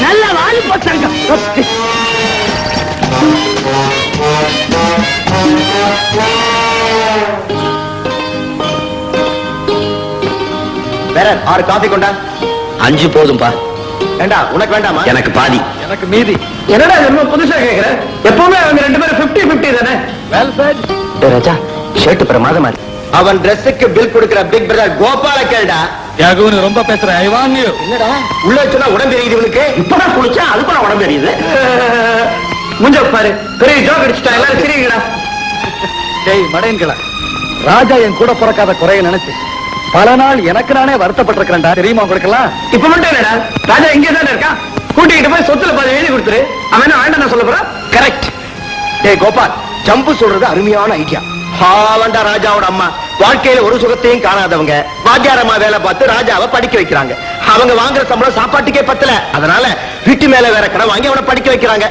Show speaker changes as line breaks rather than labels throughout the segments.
நல்ல வாலி பசங்க.
வேற 6 காபி கொண்டா.
5 போதும்பா.
வேண்டா, உனக்கு வேண்டாமா?
எனக்கு பாதி.
எனக்கு மீதி. என்னடா என்ன புதுசா கேக்குற? எப்பவுமே அவங்க 2 பேரும் 50-50 தானே. Well set.
ராஜா, ஷர்ட் பிரமாதமா இருக்கு.
அவன் Dressக்கு பில் கொடுக்கிற பிக் பிரதர் கோபால கேளுடா.
யாகுன்னு ரொம்ப பேசுற. ஐ வான் யூ.
என்னடா உள்ள சொன்னா உடம்பு தெரியுது இவனுக்கு. இப்பதான் குளிச்சா அதுக்கு உடம்பு தெரியுது. முஞ்ச பாரு, பெரிய ஜோக் அடிச்சுட்டா. எல்லாரும் சிரிங்கடா.
டேய் மடையன்களா, ராஜா என் கூட பிறக்காத குறைய நினைச்சு பல நாள் எனக்கு நானே வருத்தப்பட்டிருக்கிறேன்டா. தெரியுமா உங்களுக்கெல்லாம்?
இப்ப மட்டும் என்னடா, ராஜா இங்கே தானே இருக்கான். கூட்டிகிட்டு போய் சொத்துல பாதி எழுதி கொடுத்துரு. அவன் என்ன வேண்டாம் சொல்ல போறான். கரெக்ட். டேய் கோபால், ஜம்பு சொல்றது அருமையான ஐடியா. ஹாவண்டா ராஜாவோட அம்மா வாழ்க்கையில ஒரு சுகத்தையும் காணாதவங்க வாத்தியாரம்மா வேலை பார்த்து ராஜாவை படிக்க வைக்கிறாங்க. அவங்க வாங்குற சம்பளம் சாப்பாட்டுக்கே பத்தல. அதனால வீட்டு மேல வேற கடை வாங்கி அவனை படிக்க வைக்கிறாங்க.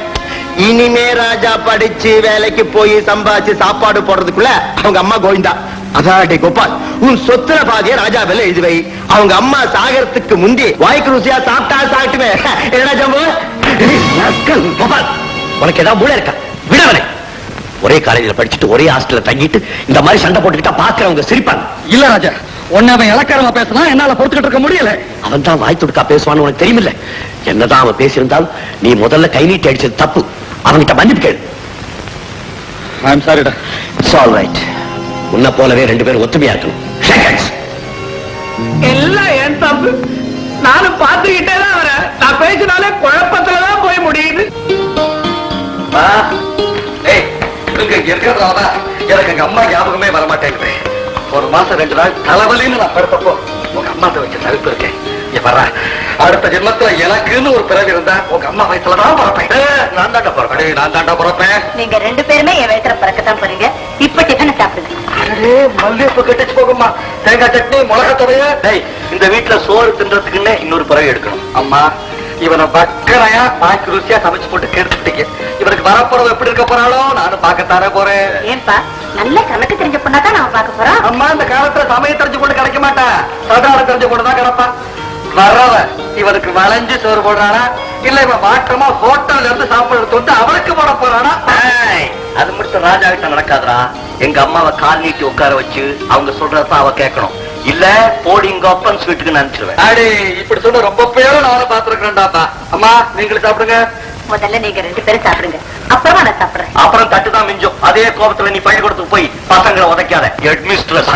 இனிமே ராஜா படிச்சு வேலைக்கு போய் சம்பாதிச்சு சாப்பாடு போடுறதுக்குள்ள அவங்க அம்மா கோவிந்தா. அதாட்டி கோபால், உன் சொத்துல பாதிய ராஜா வேலை எழுதி வை. அவங்க அம்மா சாகரத்துக்கு முந்தி வாய்க்கு ருசியா சாப்பிட்டா சாப்பிட்டுமே. என்ன ஜம்பு?
கோபால், உனக்கு ஏதாவது மூளை இருக்கா? விடவனே. ஒரே காலேஜில் படிச்சுட்டு ஒரே ஹாஸ்டல்ல தங்கிட்டு இந்த மாதிரி சண்டை போட்டுக்கிட்டா பாக்குறவங்க சிரிப்பாங்க.
இல்ல ராஜா, உன்னை அவன் இலக்காரமா பேசினா என்னால பொறுத்துக்கிட்டு இருக்க முடியல.
அவன் தான் வாய் துடுக்கா பேசுவான்னு உனக்கு தெரியுமில்ல. என்னதான் அவன் பேசியிருந்தாலும் நீ முதல்ல கை நீட்டி அடிச்சது தப்பு. அவன்கிட்ட மன்னிப்பு கேளு.
ஐ அம் சாரிடா.
It's all right. உன்னை போலவே 2 பேரும் ஒத்துமையா இருக்கணும்.
எல்லாம் என் தப்பு. நானும் பார்த்துக்கிட்டே தான் வரேன். நான் பேசினாலே குழப்பத்துலதான் போய் முடியுது.
எனக்கு எங்க அம்மா ஞாபகமே வரமாட்டேங்குது. ஒரு மாசம் 2 நாள் தலைவலின்னு நான் படுத்தப்போ உங்க அம்மா வச்சு தவிப்பு இருக்கேன். அடுத்த ஜென்மத்துல எனக்குன்னு ஒரு பிறகு இருந்தா உங்க அம்மா வயசுலதான் பிறப்பேன். நான் தாண்டா பிறப்பேன்.
நீங்க 2 பேருமே என் வயசுல பிறக்கத்தான் போறீங்க. இப்ப டிஃபனை சாப்பிடுங்க.
மல்லிகைப்பூ கெட்டுச்சு போகுமா? தேங்காய் சட்னி, மிளகா துவைய. இந்த வீட்டுல சோறு தின்றதுக்குன்னு இன்னொரு பிறகு எடுக்கணும். அம்மா, இவனை பக்கரையா பாக்கி ருசியா சமைச்சு போட்டு கெடுத்துட்டீங்க. இவனுக்கு வரப்போறது எப்படி இருக்க போறாளோ நானும் பாக்கத்தானே போறேன்.
ஏன்பா, நல்ல சமைக்க தெரிஞ்ச பொண்ணாதான் நான் பார்க்க போறோம்.
அம்மா, இந்த காலத்துல சமையல் தெரிஞ்சு கொண்டு கிடைக்க மாட்டேன். சதாரம் தெரிஞ்சு கொண்டுதான் கிடப்பான். வரவ இவனுக்கு வளைஞ்சு சோறு போடுறானா இல்ல இவன் மாற்றமா ஹோட்டல்ல இருந்து சாப்பிடுறது வந்து அவனுக்கு போட போறானா? அது மட்டும் ராஜா கிட்ட நடக்காதுரா. எங்க அம்மாவை கால் நீட்டி உட்கார வச்சு அவங்க சொல்றதான் அவ கேட்கணும். இல்ல போடிங்க அப்பன் ஸ்வீட்டுக்கு நினைச்சிருவேன். அடி, இப்படி சொன்ன ரொம்ப பேரும் நானும் பாத்துருக்கேன்டாப்பா. அம்மா, நீங்களும் சாப்பிடுங்க.
முதல்ல நீங்க 2 பேரும் சாப்பிடுங்க, அப்புறமா நான் சாப்பிடுறேன்.
அப்புறம் தட்டுதான் மிஞ்சும். அதே கோபத்துல நீ பள்ளிக்கூடத்துக்கு போய் பசங்களை உதைக்காத. ஹெட்மிஸ்ட்ரஸ்.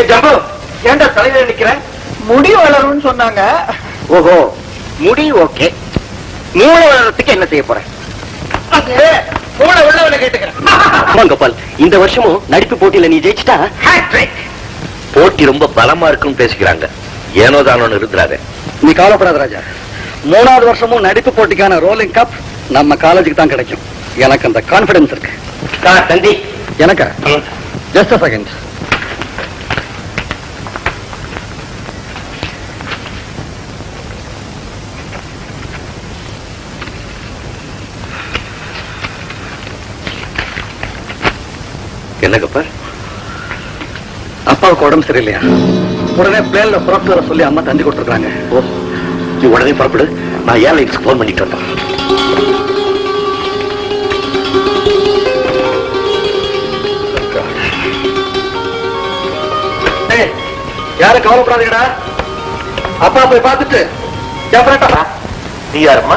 ஜம்பு, ஏண்டா தலையில நிக்கிறேன்?
முடி வளரும்னு சொன்னாங்க.
ஓஹோ, முடி ஓகே. மூளை வளர்றதுக்கு என்ன செய்ய போறேன்?
மூளை உள்ளவனை கேட்டுக்கிறேன்.
கோபால், இந்த வருஷமும் நடிப்பு போட்டியில நீ ஜெயிச்சிட்டா போட்டி ரொம்ப பலமா இருக்குன்னு பேசிக்கிறாங்க. ஏனோ தானோன்னு இருக்கிறாரு.
நீ கவலைப்படாத ராஜா. 3வது வருஷமும் நடிப்பு போட்டிக்கான ரோலிங் கப் நம்ம காலேஜுக்கு தான் கிடைக்கும். எனக்கு அந்த கான்பிடன்ஸ் இருக்கு.
தந்தி,
எனக்கு ஜஸ்ட் a second.
என்ன கப்பர்?
அப்பாவுக்கு உடம்பு சரியில்லையா? உடனே பிளேன்ல புறப்பட்டு வர சொல்லி அம்மா தந்தி கொடுத்துருக்காங்க.
ஓ, நீ உடனே புறப்படு. நான் ஏர்லைன்ஸ்க்கு போன் பண்ணிட்டு வந்தேன்.
யாரும் கவலைப்படாதீங்கடா. அப்பா போய் பார்த்துட்டு
நீ யாருமா?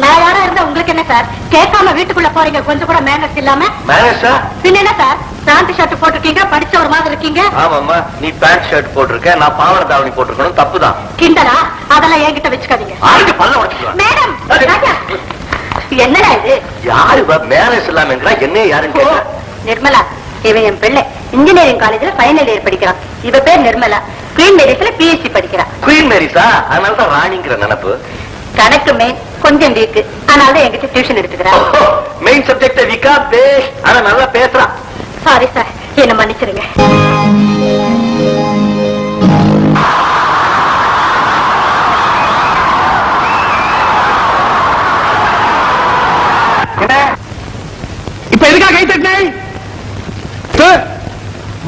நான் யாரா இருந்தா உங்களுக்கு என்ன சார்? கேட்காம வீட்டுக்குள்ள போறீங்க, கொஞ்சம் கூட மேனர்ஸ் இல்லாம.
மேனேஜா?
பின்ன என்ன சார், பேண்ட் ஷர்ட் போட்டிருக்கீங்க, படிச்ச ஒரு மாதிரி இருக்கீங்க.
ஆமாம்மா, நீ பேண்ட் ஷர்ட் போட்டிருக்க, நான் பாவாடை தாவணி போட்டிருக்கணும். தப்புதான்.
கிண்டலா? அதெல்லாம் என்கிட்ட வச்சுக்காதீங்க.
ஆளுக்கு பல்ல உடைச்சுக்கலாம்.
மேடம், ராஜா, என்னடா இது?
யாரு மேனேஜ் இல்லாம என்ன யாருன்னு கேட்டா?
நிர்மலா, இவன் என் பிள்ளை. இன்ஜினியரிங் காலேஜ்ல ஃபைனல் இயர் படிக்கிறான். இவ பேர் நிர்மலா. குவீன் மேரிஸ்ல PhD படிக்கிறான்.
குவீன் மேரிஸா? அதனாலதான் ராணிங்கிற நினைப்பு.
கணக்கு மெயின் கொஞ்சம் வீக்கு, அதனால என்கிட்ட டியூஷன் எடுத்துக்கிறான்.
மெயின் சப்ஜெக்ட் விக்காதே, ஆனா நல்லா பேசுறான்.
சாரி சார், என்ன மன்னிச்சிருங்க.
எதுக்கா கை தட்டினேன்?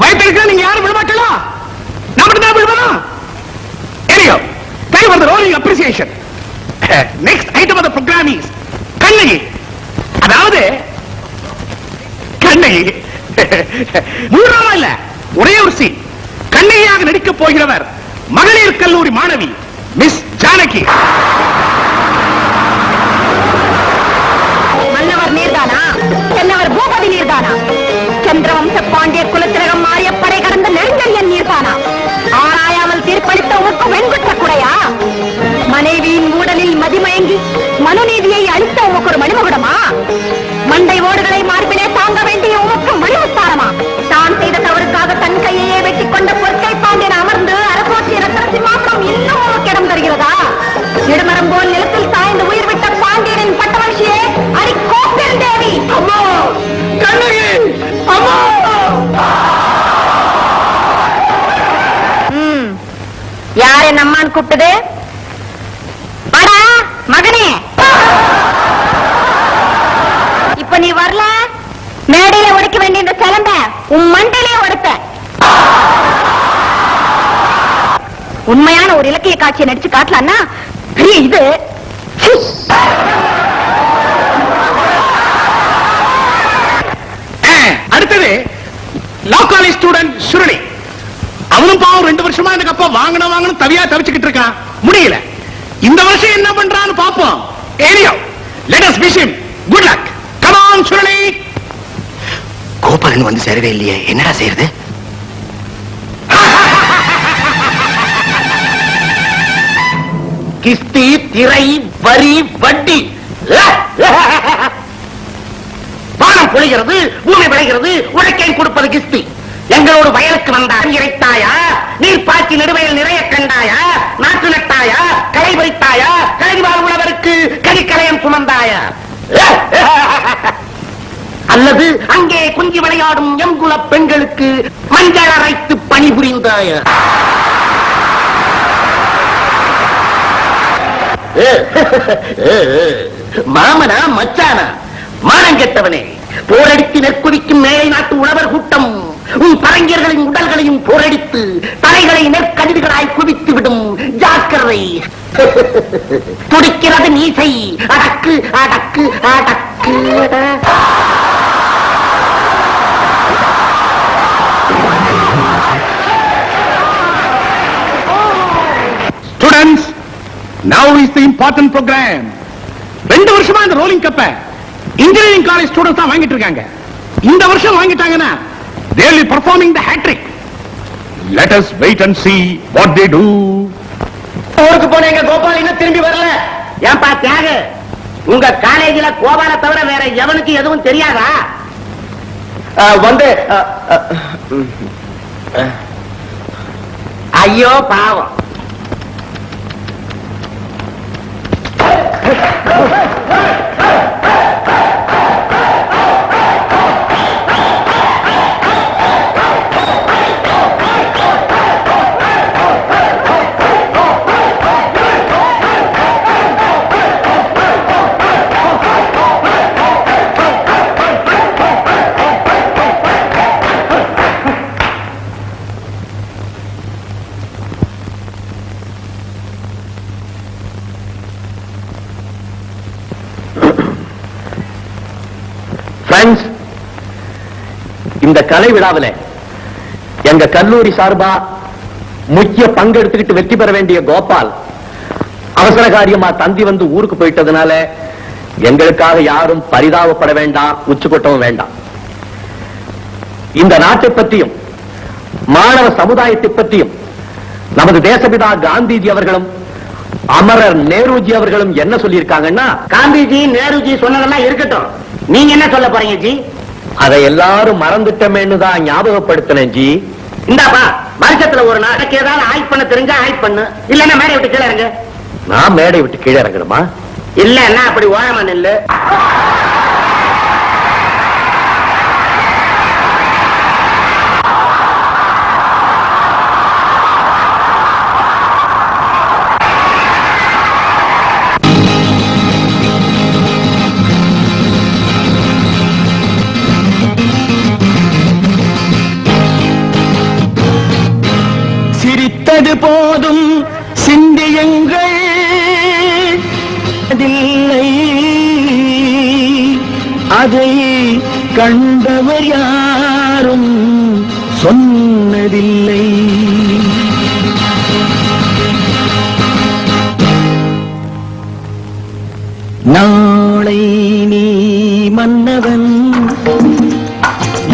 வயிற்று நீங்க யாரும் விடமாட்டா? நான் மட்டும் தான் விடுவேன். Anyhow, thank you for the rolling appreciation. Next item of the program is Kannagi. அதாவது கண்ணகி மூன்றாமா இல்ல, ஒரே ஒரு சீன். கண்ணகியாக நடிக்க போகிறவர் மகளிர் கல்லூரி மாணவி மிஸ் ஜானகி.
மன்னவர் நீர்தானா? சென்னவர் பூபதி நீர்தானா? சந்திரவம்ச பாண்டிய குலத்திரகம் மாறிய படை கடந்த நெடுஞ்செழியன் நீர்தானா? ஆராயாமல் தீர்ப்பளித்த உனக்கு வெண்குற்ற குறையா? மனைவியின் ஊடலில் மதிமயங்கி மனுநீதியை அளித்த உமக்கு ஒரு மணிமகுடமா? மண்டை ஓடுகளை மார்பிலே தாங்க வேண்டிய உமக்கு மணிமுத்தாரமா? தான் செய்த தவறுக்காக தன் கையையே வெட்டிக் கொண்ட பொற்கை பாண்டியன் அமர்ந்து அரசோற்றிய ரத்தனசிம்மாசனம் இன்னும் உமக்கு இடம் தருகிறதா? இடுமரம் போல் நிலத்தில் சாய்ந்து உயிர் விட்ட பாண்டியனின் பட்டவர்ஷியே அரிக்கோப்பெருந்தேவி.
அம்மா கண்ணகி, அம்மா.
யார் என் அம்மான்னு கூப்பிட்டது? வாடா மகனே. இப்ப நீ வரல, மேடையில உடைக்க வேண்டிய இந்த சிலம்ப உன் மண்டையிலே உடைப்ப. உண்மையான ஒரு இலக்கிய காட்சியை நடிச்சு காட்டலான்னா இது
அடுத்தது லா காலேஜ் ஸ்டூடெண்ட் சுருளி. அவனும் பாவம் 2 வருஷமா எனக்கு அப்பா வாங்கணும் தவியா தவிச்சுக்கிட்டு இருக்கான், முடியல. இந்த வருஷம் என்ன பண்றான்னு பாப்போம். Anyhow, let us wish him good luck. Come on Suruli.
Gopalan வந்து சேரவே இல்லையே, என்னடா செய்யறது?
கிஸ்தி, திரை, வரி, வட்டி. வானம் பொழிகிறது, பூமி விளைகிறது, உழைக்கேன் கொடுப்பது கிஸ்தி. எங்களோடு வயலுக்கு வந்தாய் இறைத்தாயா? நீர் பாய்ச்சி நெடுவயல் நிறைய கண்டாயா? நாட்டு நட்டாயா? களை வைத்தாயா? கலைவாழ் உழவருக்கு கரிக்கலையம் சுமந்தாயா? அல்லது அங்கே குஞ்சி விளையாடும் எங்குல பெண்களுக்கு மஞ்சள் அரைத்து பணிபுரிந்தாயா? மாமனா மச்சானா? மானம் கெட்டவனே, போரடித்து நெற்குவிக்கும் மேலை நாட்டு உழவர் கூட்டம் உன் பரங்கியர்களின் உடல்களையும் போரடித்து தலைகளை நெற்கதிர்களாய் குவித்து விடும். ஜாக்கிரதை. துடிக்கிறது நீசை. அடக்கு அடக்கு அடக்கு.
Students, now is the important program. 2 வருஷமா இந்த ரோலிங் கப்ப இன்ஜினியரிங் காலேஜ் ஸ்டூடண்ட்ஸ் தான் வாங்கிட்டு இருக்காங்க. இந்த வருஷம் வாங்கிட்டாங்கன்னா they will be performing the hat trick. Let us wait and see what they do.
ஊருக்கு போனேங்க கோபால் இன்னும் திரும்பி வரல. ஏன்பா தியாக, உங்க காலேஜில கோபால தவிர வேற எவனுக்கு எதுவும் தெரியாதா?
வந்து
ஐயோ பாவம்.
இந்த கலை விழாவில் எங்க கல்லூரி சார்பா முக்கிய பங்கெடுத்துக்கிட்டு வெற்றி பெற வேண்டிய கோபால் அவசர காரியமா தந்தி வந்து ஊருக்கு போயிட்டதுனால எங்களுக்காக யாரும் பரிதாபப்பட வேண்டாம், உச்சுக்கொட்டவும் வேண்டாம். இந்த நாட்டை பற்றியும் மாணவ சமுதாயத்தை பற்றியும் நமது தேசபிதா காந்திஜி அவர்களும் அமரர் நேருஜி அவர்களும் என்ன சொல்லியிருக்காங்கன்னா,
காந்திஜி நேருஜி சொன்னதெல்லாம் இருக்கட்டும், நீங்க என்ன சொல்ல போறீங்க ஜி?
அதை எல்லாரும் மறந்துட்டமேன்னு தான் ஞாபகப்படுத்தினேன் ஜி.
இந்தாப்பா, வருஷத்துல ஒரு நாளைக்கு ஏதாவது ஆய்வு பண்ண தெரிஞ்சா ஆய்வு பண்ணு, இல்லன்னா மேடை விட்டு கீழே இறங்க.
நான் மேடை விட்டு கீழே இறங்கணுமா?
இல்லன்னா அப்படி ஓரமா நில்லு.
அதை கண்டவர் யாரும் சொன்னதில்லை. நாளை நீ மன்னவன்,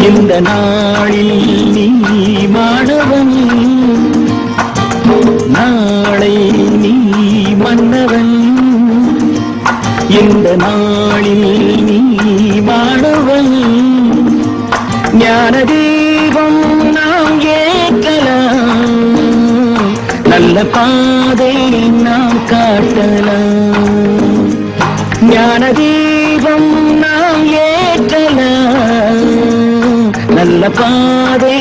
இந்த நாளில் நீ மாணவன். நாளை நீ மன்னவன், இந்த நாளில் நீ மாணவன். ஞான தீபம் நாம் ஏற்கலாம், நல்ல பாதை நாம் காட்டலாம். ஞான தீபம் நாம் ஏற்றலாம், நல்ல பாதை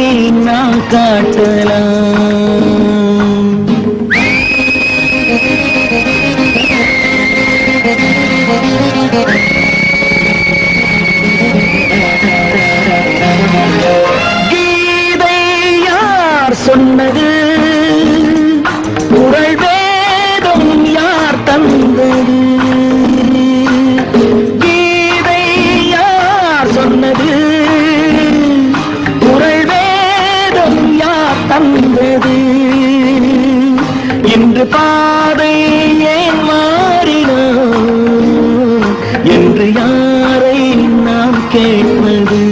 நாம் காட்டலாம். கீதை யார் சொன்னது, குறள் வேதம் யார் தந்தது. கீதை யார் சொன்னது, குறள் வேதம் யார் தந்தது. இன்று பாதை ஏன் மாறினோம் என்று யாரை நாம் கேட்பது.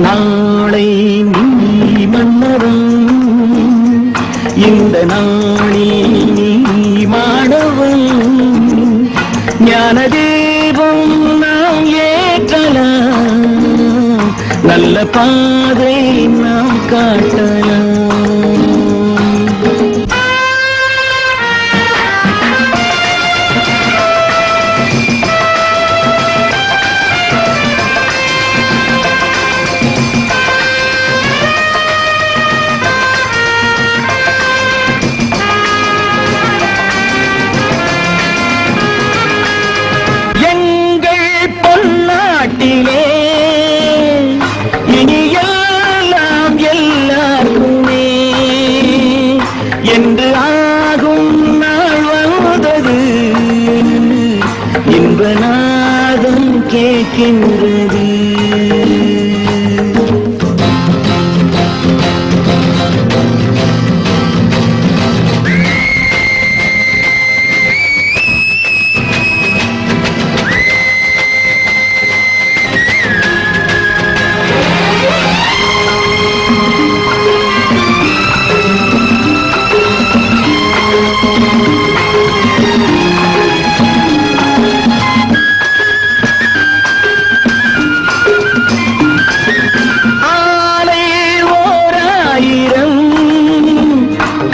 நாளை நீ மன்னவன், இந்த நாளில் நீ மாணவன். ஞான தீபம் நாம் ஏற்றலாம், நல்ல பாதை நாம் காட்டலாம். நாட்டிலே இனி எல்லாம் எல்லாருமே என்று ஆகும் நாள் வந்தது. இன்ப நாதம் கேட்கின்றது.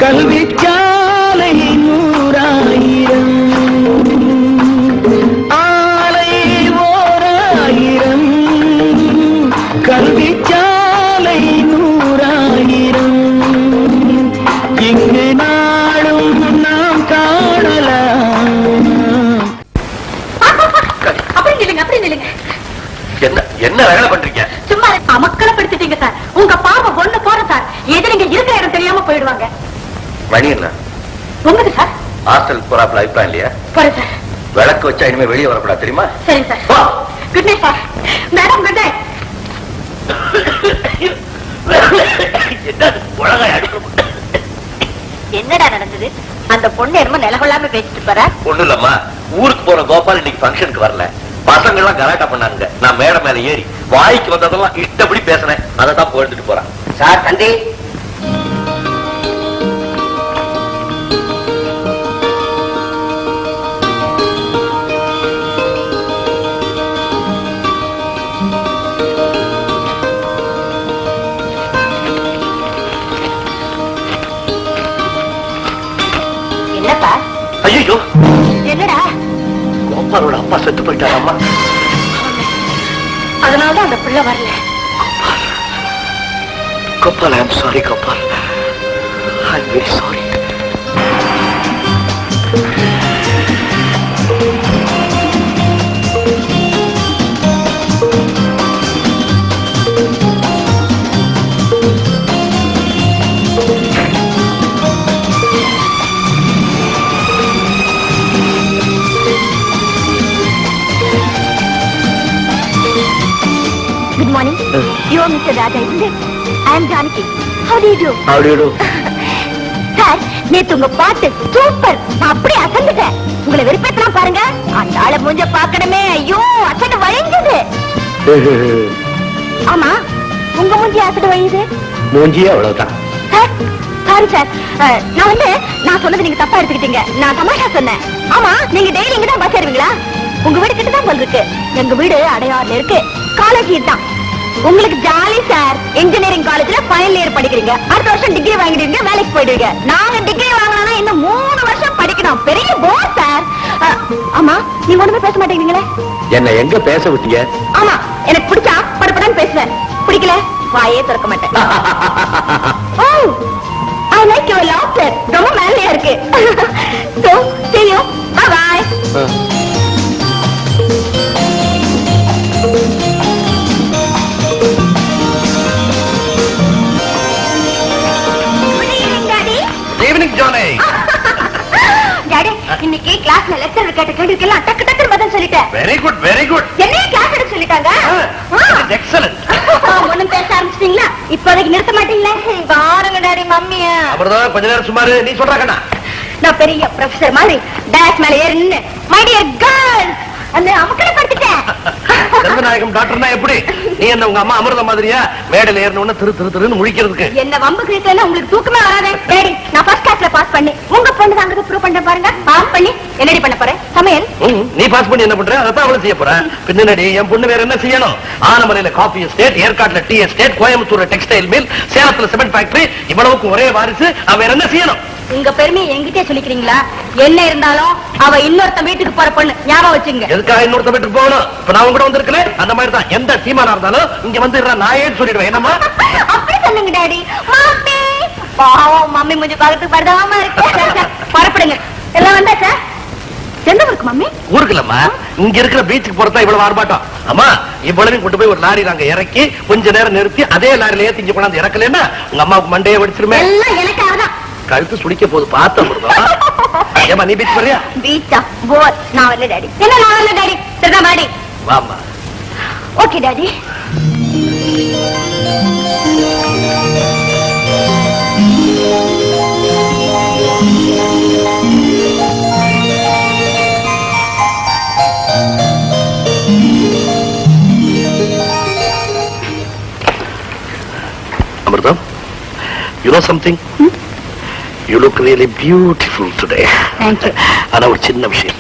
கல்விச்சாலை 100,000, ஆலை 1000, கல்விச்சாலை 100,000. இங்கு நாளும் நாம் காணலாம்.
அப்படி நில்லுங்க, அப்படி நில்லுங்க.
என்ன வேலை பண்றீங்க?
சும்மா அமக்கலப்படுத்திட்டீங்க சார். உங்க பாவ ஒண்ணு போற சார். எது நீங்க இருக்கிற இடம் தெரியாம போயிடுவாங்க.
மணி என்ன?
உண்மைக்கு சார்.
ஹாஸ்டல் போறாப்ல அபிப்பிராயம் இல்லையா?
போறேன் சார்.
விளக்கு வச்சா இனிமே வெளியே வரக்கூடாது, தெரியுமா?
சரி sir. Good night sir. Madam good night. என்னடா நடந்தது? அந்த பொண்ணு என்னமோ நிலகொள்ளாம பேசிட்டு போற.
ஒண்ணு இல்லம்மா, ஊருக்கு போற கோபால் இன்னைக்கு ஃபங்க்ஷனுக்கு வரல. பசங்க எல்லாம் கலாட்டா பண்ணாங்க. நான் மேடை மேல ஏறி வாய்க்கு வந்ததெல்லாம் இஷ்டப்படி பேசினேன். அதை தான் போயிட்டு போறான்.
சார் தந்தி,
என்னப்பா?
ஐயோ,
என்னடா?
கோபாலோட அப்பா செத்து போயிட்டாரம்மா.
அதனாலதான் அந்த பிள்ளை வரல.
Gopal, I am sorry Gopal, I am very sorry.
morning. You are Mr. Raja, isn't it? I am Janaki. How do you do?
How do you do?
Sir, நேத்து உங்க பாட்டு சூப்பர். நான் அப்படியே அசந்துட்டேன். உங்களை வெறுப்பேத்தலாம் பாருங்க. அந்த ஆளை மூஞ்ச பார்க்கணுமே. ஐயோ, அசடு வழிஞ்சது. ஆமா, உங்க மூஞ்சி அசடு வழியுது.
மூஞ்சியே அவ்வளவுதான்.
Sir, sorry sir. நான் சொன்னது நீங்க தப்பா எடுத்துக்கிட்டீங்க. நான் தமாஷா சொன்னேன். ஆமா, நீங்க டெய்லி இங்க தான் பஸ் ஏறுவீங்களா? உங்க வீடு கிட்ட தான் போல் இருக்கு. எங்க வீடு அடையாறுல இருக்கு. காலேஜ் தான். உங்களுக்கு ஜாலி சார். இன்ஜினியரிங் காலேஜ்ல ஃபைனல் இயர் படிக்கிறீங்க. அடுத்த வருஷம் டிகிரி வாங்கிடுவீங்க, வேலைக்கு போயிடுவீங்க. நாங்க டிகிரி வாங்கணும்னா இன்னும் 3 வருஷம் படிக்கணும். பெரிய போர் சார். ஆமா, நீங்க ஒண்ணுமே பேச மாட்டேங்கிறீங்களே.
என்ன எங்க பேச விட்டீங்க?
ஆமா, எனக்கு பிடிச்சா படப்படன்னு பேசுவேன். பிடிக்கல வாயே திறக்க மாட்டேன். ஓ, I like your laughter. ரொம்ப மேலையா இருக்கு. So, see you. Bye bye.
Evening Johnny.
Daddy, இன்னைக்கு கிளாஸ்ல லெக்சர் கேட்ட கேள்விக்கெல்லாம் டக்கு டக்குன்னு பதில் சொல்லிட்டேன்.
Very good very good.
என்னைய கிளாஸ் எடுக்க சொல்லிட்டாங்க.
எக்ஸலென்ட்.
ஒண்ணும் பேச ஆரம்பிச்சிட்டீங்களா? இப்போதைக்கு நிறுத்த மாட்டீங்களே? பாருங்க டாடி, மம்மியா.
அப்புறம் கொஞ்ச நேரம் சுமாரு நீ சொல்ற கண்ணா.
நான் பெரிய ப்ரொஃபசர் மாதிரி டேஷ் மேல ஏறி நின்னு மை டியர் கேர்ள்ஸ் அந்த அமக்கலை படுத்திட்டேன்.
சர்வநாயகம் டாக்டர்னா எப்படி? நீ என்ன உங்க அம்மா அமிர்த மாதிரியா மேடையில ஏறணும்னு திருன்னு முழிக்கிறதுக்கு?
என்ன வம்பு கிழிக்கலன்னா உங்களுக்கு தூக்கமே வராதே. டேடி, நான் ஃபர்ஸ்ட் கிளாஸ்ல பாஸ் பண்ணி உங்க பொண்ணு தாங்க ப்ரூவ் பண்ண பாருங்க. பாஸ் பண்ணி என்னடி பண்ண போறேன்? சமையல்.
நீ பாஸ் பண்ணி என்ன பண்ற? அதான் அவளை செய்ய போற. பின்னாடி என் பொண்ணு வேற என்ன செய்யணும்? ஆனமலையில காபி எஸ்டேட், ஏற்காட்டுல டீ எஸ்டேட், கோயம்புத்தூர்ல டெக்ஸ்டைல் மில், சேலத்துல சிமெண்ட் ஃபேக்டரி, இவ்வளவுக்கு ஒரே வாரிசு. அவ வேற என்ன செய்யணும்?
உங்க பெருமையை என்கிட்டே சொல்லிக்கிறீங்களா? என்ன இருந்தாலும் அவ இன்னொருத்த வீட்டுக்கு போற பொண்ணு, ஞாபகம் வச்சுங்க.
எதுக்காக இன்னொருத்த வீட்டுக்கு போகணும்? இப்ப நான் கூட வந்திருக்கேன். அந்த மாதிரி தான் எந்த டீமாரா இருந்தாலும் இங்க வந்து நாயே சொல்லிடுவேன். என்னமா
அப்படி சொல்லுங்க டாடி. மம்மி பாவம், மம்மி கொஞ்சம் பார்த்து பரதாம இருக்கு. பரப்படுங்க. எல்லாம் வந்தாச்சா? எந்த ஊருக்கு மம்மி?
ஊருக்கு இல்லம்மா, இங்க இருக்கிற பீச்சுக்கு போறதா இவ்வளவு ஆர்ப்பாட்டம். அம்மா, இவ்வளவு கொண்டு போய் ஒரு லாரி நாங்க இறக்கி கொஞ்ச நேரம் நிறுத்தி அதே லாரில ஏத்தி இங்க கொண்டாந்து இறக்கலன்னா உங்க அம்மாவுக்கு மண்டையை வெடிச்சிருமே.
எல்லாம் எனக்காக தான்.
கழுத்து சுடிக்க போது பார்த்தா. ஏமா நீ பீச் போறியா?
பீச்சா? போர். நான் வரல டாடி. என்ன நான் வரல டாடி? சரிதா மாடி.
வாமா.
Okay daddy.
அமிர்தம், you know something? You look really beautiful today.
Thank you.
ஆனா ஒரு சின்ன விஷயம்,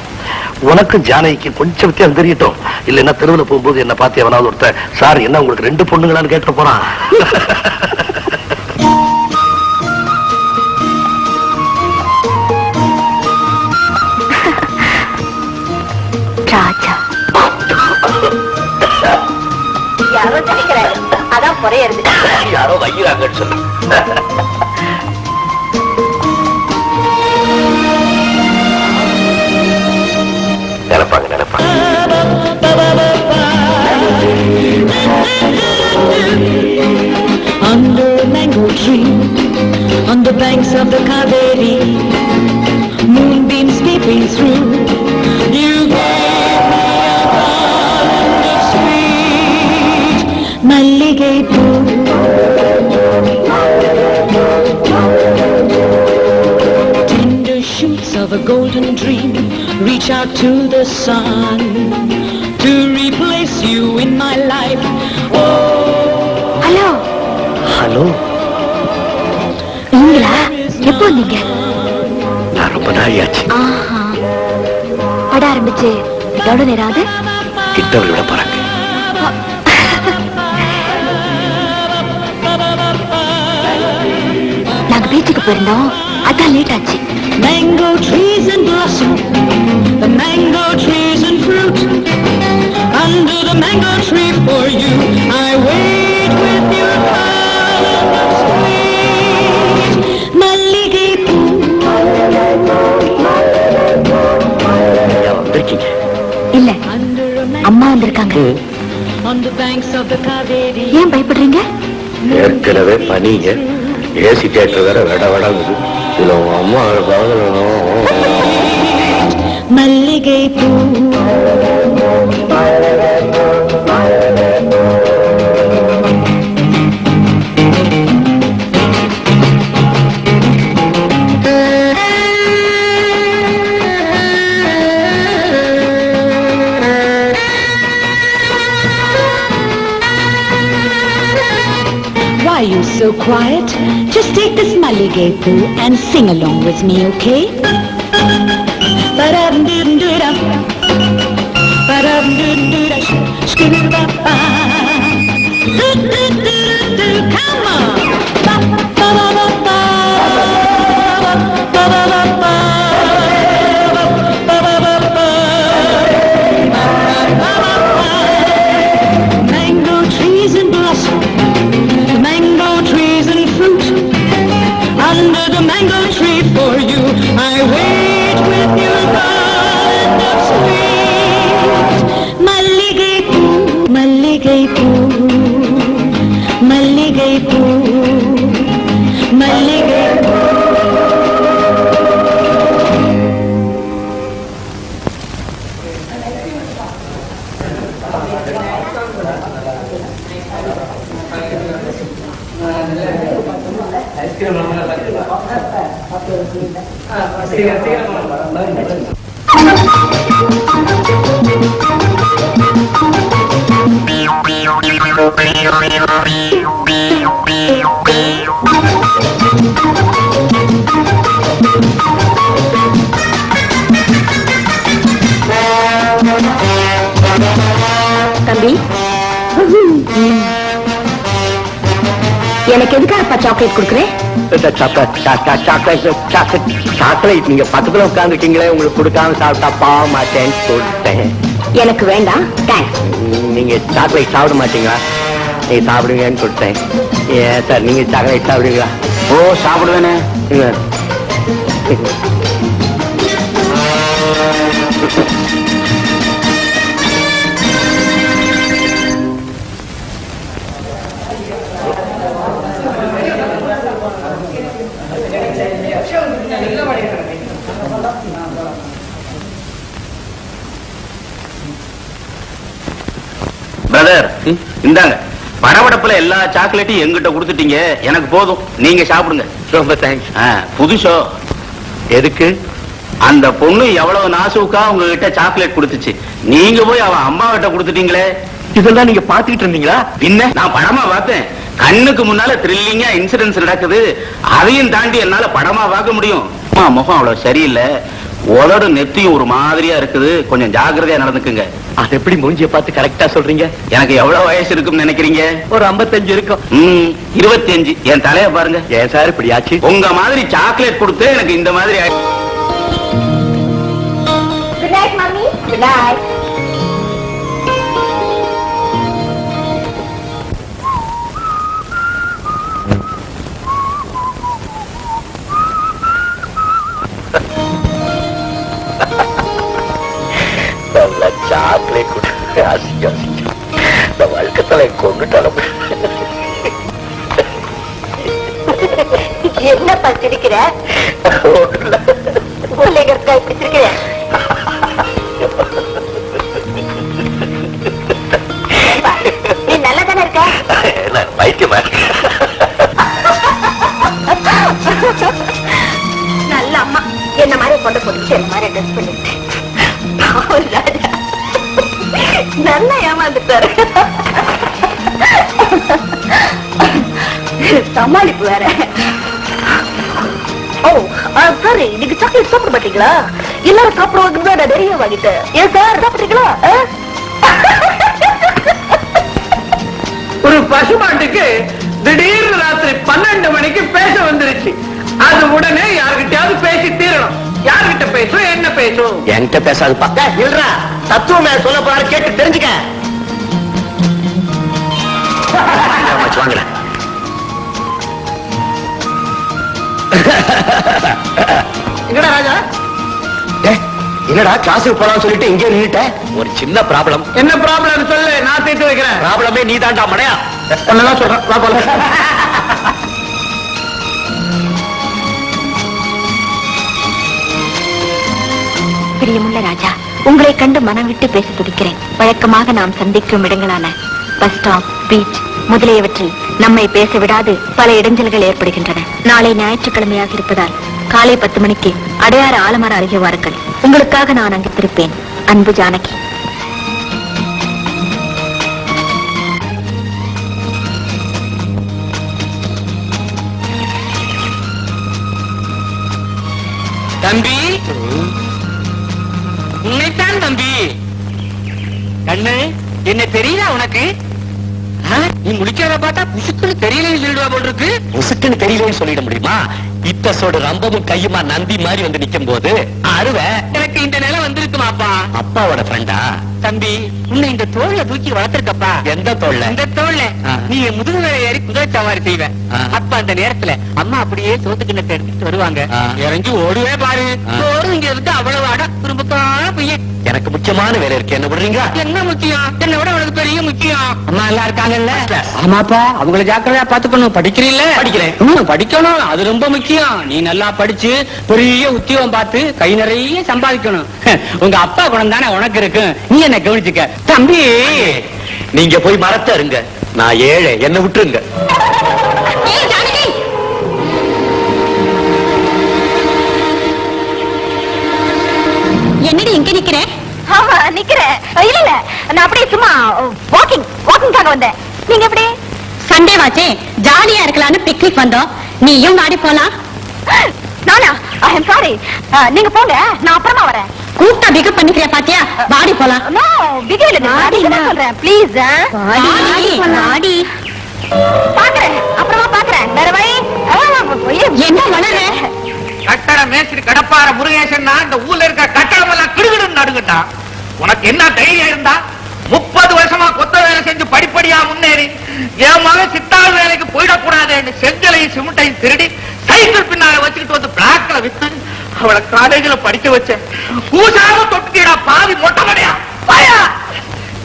உனக்கு ஜானகிக்கு கொஞ்சம் வித்தியாசம் தெரியட்டும். இல்லைன்னா தெருவில் போகும்போது என்ன பார்த்து எவனாவது ஒருத்தர் சார் என்ன உங்களுக்கு 2 பொண்ணுங்களான்னு கேட்டு போறான்.
ராஜா யாரோ நினைக்கிறாரு, அதான் குறையறது.
யாரோ வைக்கிறாங்கன்னு சொல்லு. நினைப்பாங்க நினைப்பாங்க.
Under a mango tree, on the banks of the Kaveri, moonbeams peeping through, you gave me a kind of sweet malligai poo. Tender shoots of a golden dream reach out to the sun to replace you in my life.
Hello
hello,
நீங்களா? எப்போ வந்தீங்க?
நான் ரொம்ப நாளியாச்சு.
ஆஹா, பட ஆரம்பிச்சு எவ்வளவு நேரம் ஆகுது?
இன்டர்வியூ விட போறாங்க.
நாங்க பீச்சுக்கு போயிருந்தோம், அதான் லேட் ஆச்சு.
Mango trees and blossom, the mango trees and fruit. Under the mango tree for you, I wait with your kind of sweet malligai poo.
வந்திருக்கீங்க?
இல்ல,
Under a
அம்மா வந்திருக்காங்க.
on the banks of the Kaveri.
ஏன் பயப்படுறீங்க?
ஏற்கனவே பனிங்க, AC theatre வேற விட விடாங்குது. இதுல உங்க அம்மா
malligai poo. Why are you so quiet? Just take this Maligepu and sing along with me, okay? Ba-dum-dum-dum-dum. Ba-dum-dum-dum-dum. Skidoo-ba-ba. Do-do-do-do-do. Come on! Ba-ba-ba-ba-ba. Ba-ba-ba-ba-ba. Ba-ba-ba-ba. Mango trees in blossom, the mango trees in fruit. Under the mango tree for you, I wait with your garland of sweet. Malligaipu, malligaipu, malligaipu, malligaipu.
தம்பி, எனக்கு எதுக்காகப்பா chocolate கொடுக்குறேன்?
Chocolate நீங்க பக்கத்துல உட்காந்துருக்கீங்களே, உங்களுக்கு கொடுக்காம சாப்பிட்டா பாவ மாட்டேன்னு சொல்லிட்டேன்.
எனக்கு வேண்டாம், தேங்க்ஸ்.
நீங்க சாக்லேட் சாப்பிட மாட்டீங்களா? நீங்க சாப்பிடுவீங்கன்னு கொடுத்தேன். ஏன் சார் நீங்க சாக்லேட் சாப்பிடுவீங்களா?
ஓ, சாப்பிடுவேனே.
பிரதர், இந்தாங்க. படபடப்புல எல்லா சாக்லேட்டையும் எங்கிட்ட கொடுத்துட்டீங்க, எனக்கு போதும், நீங்க சாப்பிடுங்க.
ரொம்ப தேங்க்ஸ்.
புதுசோ?
எதுக்கு?
அந்த பொண்ணு எவ்வளவு நாசுக்கா உங்ககிட்ட சாக்லேட் கொடுத்துச்சு, நீங்க போய் அவன் அம்மா கிட்ட கொடுத்துட்டீங்களே.
இதெல்லாம் நீங்க பாத்துக்கிட்டு இருந்தீங்களா?
பின்ன நான் படமா பார்த்தேன். கண்ணுக்கு முன்னால த்ரில்லிங்கா இன்சிடென்ட்ஸ் நடக்குது, அதையும் தாண்டி என்னால படமா பார்க்க முடியும். அம்மா முகம் அவ்வளவு சரியில்லை, உதடு நெத்தியும் ஒரு மாதிரியா இருக்குது, கொஞ்சம் ஜாக்கிரதையா நடந்துக்குங்க.
அது எப்படி மூஞ்சிய பார்த்து கரெக்டா சொல்றீங்க?
எனக்கு எவ்வளவு வயசு இருக்கும்னு நினைக்கிறீங்க?
ஒரு 55 இருக்கும்.
25. என் தலைய பாருங்க.
ஏன் சார் இப்படி ஆச்சு?
உங்க மாதிரி சாக்லேட் கொடுத்து எனக்கு இந்த மாதிரி
good night mummy. Good night.
Chocolate கொடுத்து அசிங்கம் இந்த வழக்கத்தலை கொண்டுட்டாலும்.
என்ன பச்சிருக்கிற? பிடிச்சிருக்கிற? நீ நல்லா தானே இருக்க?
வைத்தியமா
நல்ல அம்மா என்ன மாதிரி கொண்டு போட்டு என்ன மாதிரி ட்ரெஸ் பண்ணிட்டு நல்லா ஏமாந்துட்டாரு. சமாளிப்பு வேற. ஓ சாரி, நீங்க சாக்லேட் சாப்பிட மாட்டீங்களா? எல்லாரும் சாப்பிடுவாங்க, நான் நிறைய வாங்கிட்டேன். ஏன் சார் சாப்பிட்டீங்களா?
ஒரு பசுமாட்டுக்கு திடீர்னு ராத்திரி 12 மணிக்கு பேச வந்துருச்சு. அது உடனே யாருகிட்டயாவது பேசி தீரணும். யார்கிட்ட பேசும், என்ன பேசும்?
என்கிட்ட பேசாதுப்பா.
இல்லடா, தத்துவம் சொல்ல போறாரு, கேட்டு தெரிஞ்சுக்க.
வாங்கல.
எங்கடா ராஜா?
என்னடா கிளாஸுக்கு போலாம்னு சொல்லிட்டு இங்கே நின்னுட்ட? ஒரு சின்ன ப்ராப்ளம்.
என்ன ப்ராப்ளம் சொல்லு, நான் தீர்த்து வைக்கிறேன்.
ப்ராப்ளமே நீ தாண்டா மடையா.
ஒன்னதான் சொல்றேன், வா போலாம்.
பிரியமுள்ள ராஜா, உங்களை கண்டு மனம் விட்டு பேச துடிக்கிறேன். வழக்கமாக நாம் சந்திக்கும் இடங்களான பஸ் ஸ்டாப், பீச் முதலியவற்றில் நம்மை பேச விடாது பல இடைஞ்சல்கள் ஏற்படுகின்றன. நாளை ஞாயிற்றுக்கிழமையாக இருப்பதால் காலை 10 மணிக்கு அடையாறு ஆலமர அருகே வாருங்கள். உங்களுக்காக நான் அங்கு திருப்பேன். அன்பு ஜானகி.
தம்பி, உன்னைத்தான் தம்பி. கண்ணு, என்ன தெரியல உனக்கு? நீ முடிக்கிறத பார்த்தா புசுக்குன்னு தெரியலன்னு சொல்லிடுவா போல் இருக்கு. புசுக்குன்னு தெரியலன்னு சொல்லிட முடியுமா? இத்தசோடு ரம்பமும் கையுமா நந்தி மாதிரி வந்து நிக்கும் போது அருவ எனக்கு இந்த நிலை வந்திருக்குமாப்பா. அப்பாவோட ஃப்ரெண்டா? தம்பி, உன்னை இந்த தோல்ல தூக்கி வளர்த்திருக்கப்பா. எந்த தோல்ல? இந்த தோல்ல நீ முதுகு மேல ஏறி குதிரை சவாரி செய்வ. அப்ப அந்த நேரத்துல அம்மா அப்படியே சோத்துக்கிண்ணத்தை எடுத்துட்டு வருவாங்க. இறங்கி ஓடுவே பாரு. ஓடு இங்க இருந்து அவ்வளவு அட திரும்பக்கான பையன். எனக்கு முக்கியமான வேலை இருக்கு, என்ன விடுறீங்க? என்ன முக்கியம்? என்னை விட உனக்கு பெரிய முக்கியம். அம்மா எல்லாம் இருக்காங்கல்ல? ஆமாப்பா, அவங்கள ஜாக்கிரதையா பாத்துக்கணும். படிக்கிறீல்ல? படிக்கிறேன். படிக்கணும், அது ரொம்ப முக்கியம். நீ நல்லா படிச்சு பெரிய உத்தியோகம் பார்த்து கை நிறைய சம்பாதிக்கணும். உங்க அப்பா குணம் தானே உனக்கு இருக்கு, நீ என்ன கவனிச்சுக்க. தம்பி, நீங்க போய் மரத்தை இருங்க, நான் ஏழை, என்ன விட்டுருங்க.
என்னடி இங்க நிக்கிறேன்? ஆமா நிக்கிறேன். இல்ல இல்ல, நான் அப்படியே சும்மா வாக்கிங்காக வந்தேன். நீங்க எப்படி? சண்டே வாச்சே, ஜாலியா இருக்கலாம்னு பிக்னிக் வந்தோம். நீயும் வாடி போலாம். நானா? ஐ அம் சாரி. நீங்க போங்க, நான் அப்புறமா வரேன். கூட்டா பிக்கப் பண்ணிக்கிறியா பாத்தியா? வாடி போலாம். நோ, பிகே இல்ல, வாடி நான் சொல்றேன். ப்ளீஸ் வாடி. பாக்குறேன், அப்புறமா பாக்குறேன். வேற வழி என்ன வளர?
கட்டட மேஸ்திரி கடப்பார முருகேசன் இந்த ஊர்ல இருக்க கட்டடம் எல்லாம் கிடுகிடுன்னு நடுங்கட்டா. உனக்கு என்ன தைரியம் இருந்தா 30 வருஷமா கொத்த வேலை செஞ்சு படிப்படியா முன்னேறி என் மகன் சித்தாள் வேலைக்கு போயிடக்கூடாதுன்னு செங்கலையும் சிமெண்டையும் திருடி சைக்கிள் பின்னால வச்சுக்கிட்டு வந்து பிளாக்ல வித்து அவளை காலேஜில் படிக்க வச்சேன். பூசாக தொட்டுடா பாதி மொட்டமடையா பாயா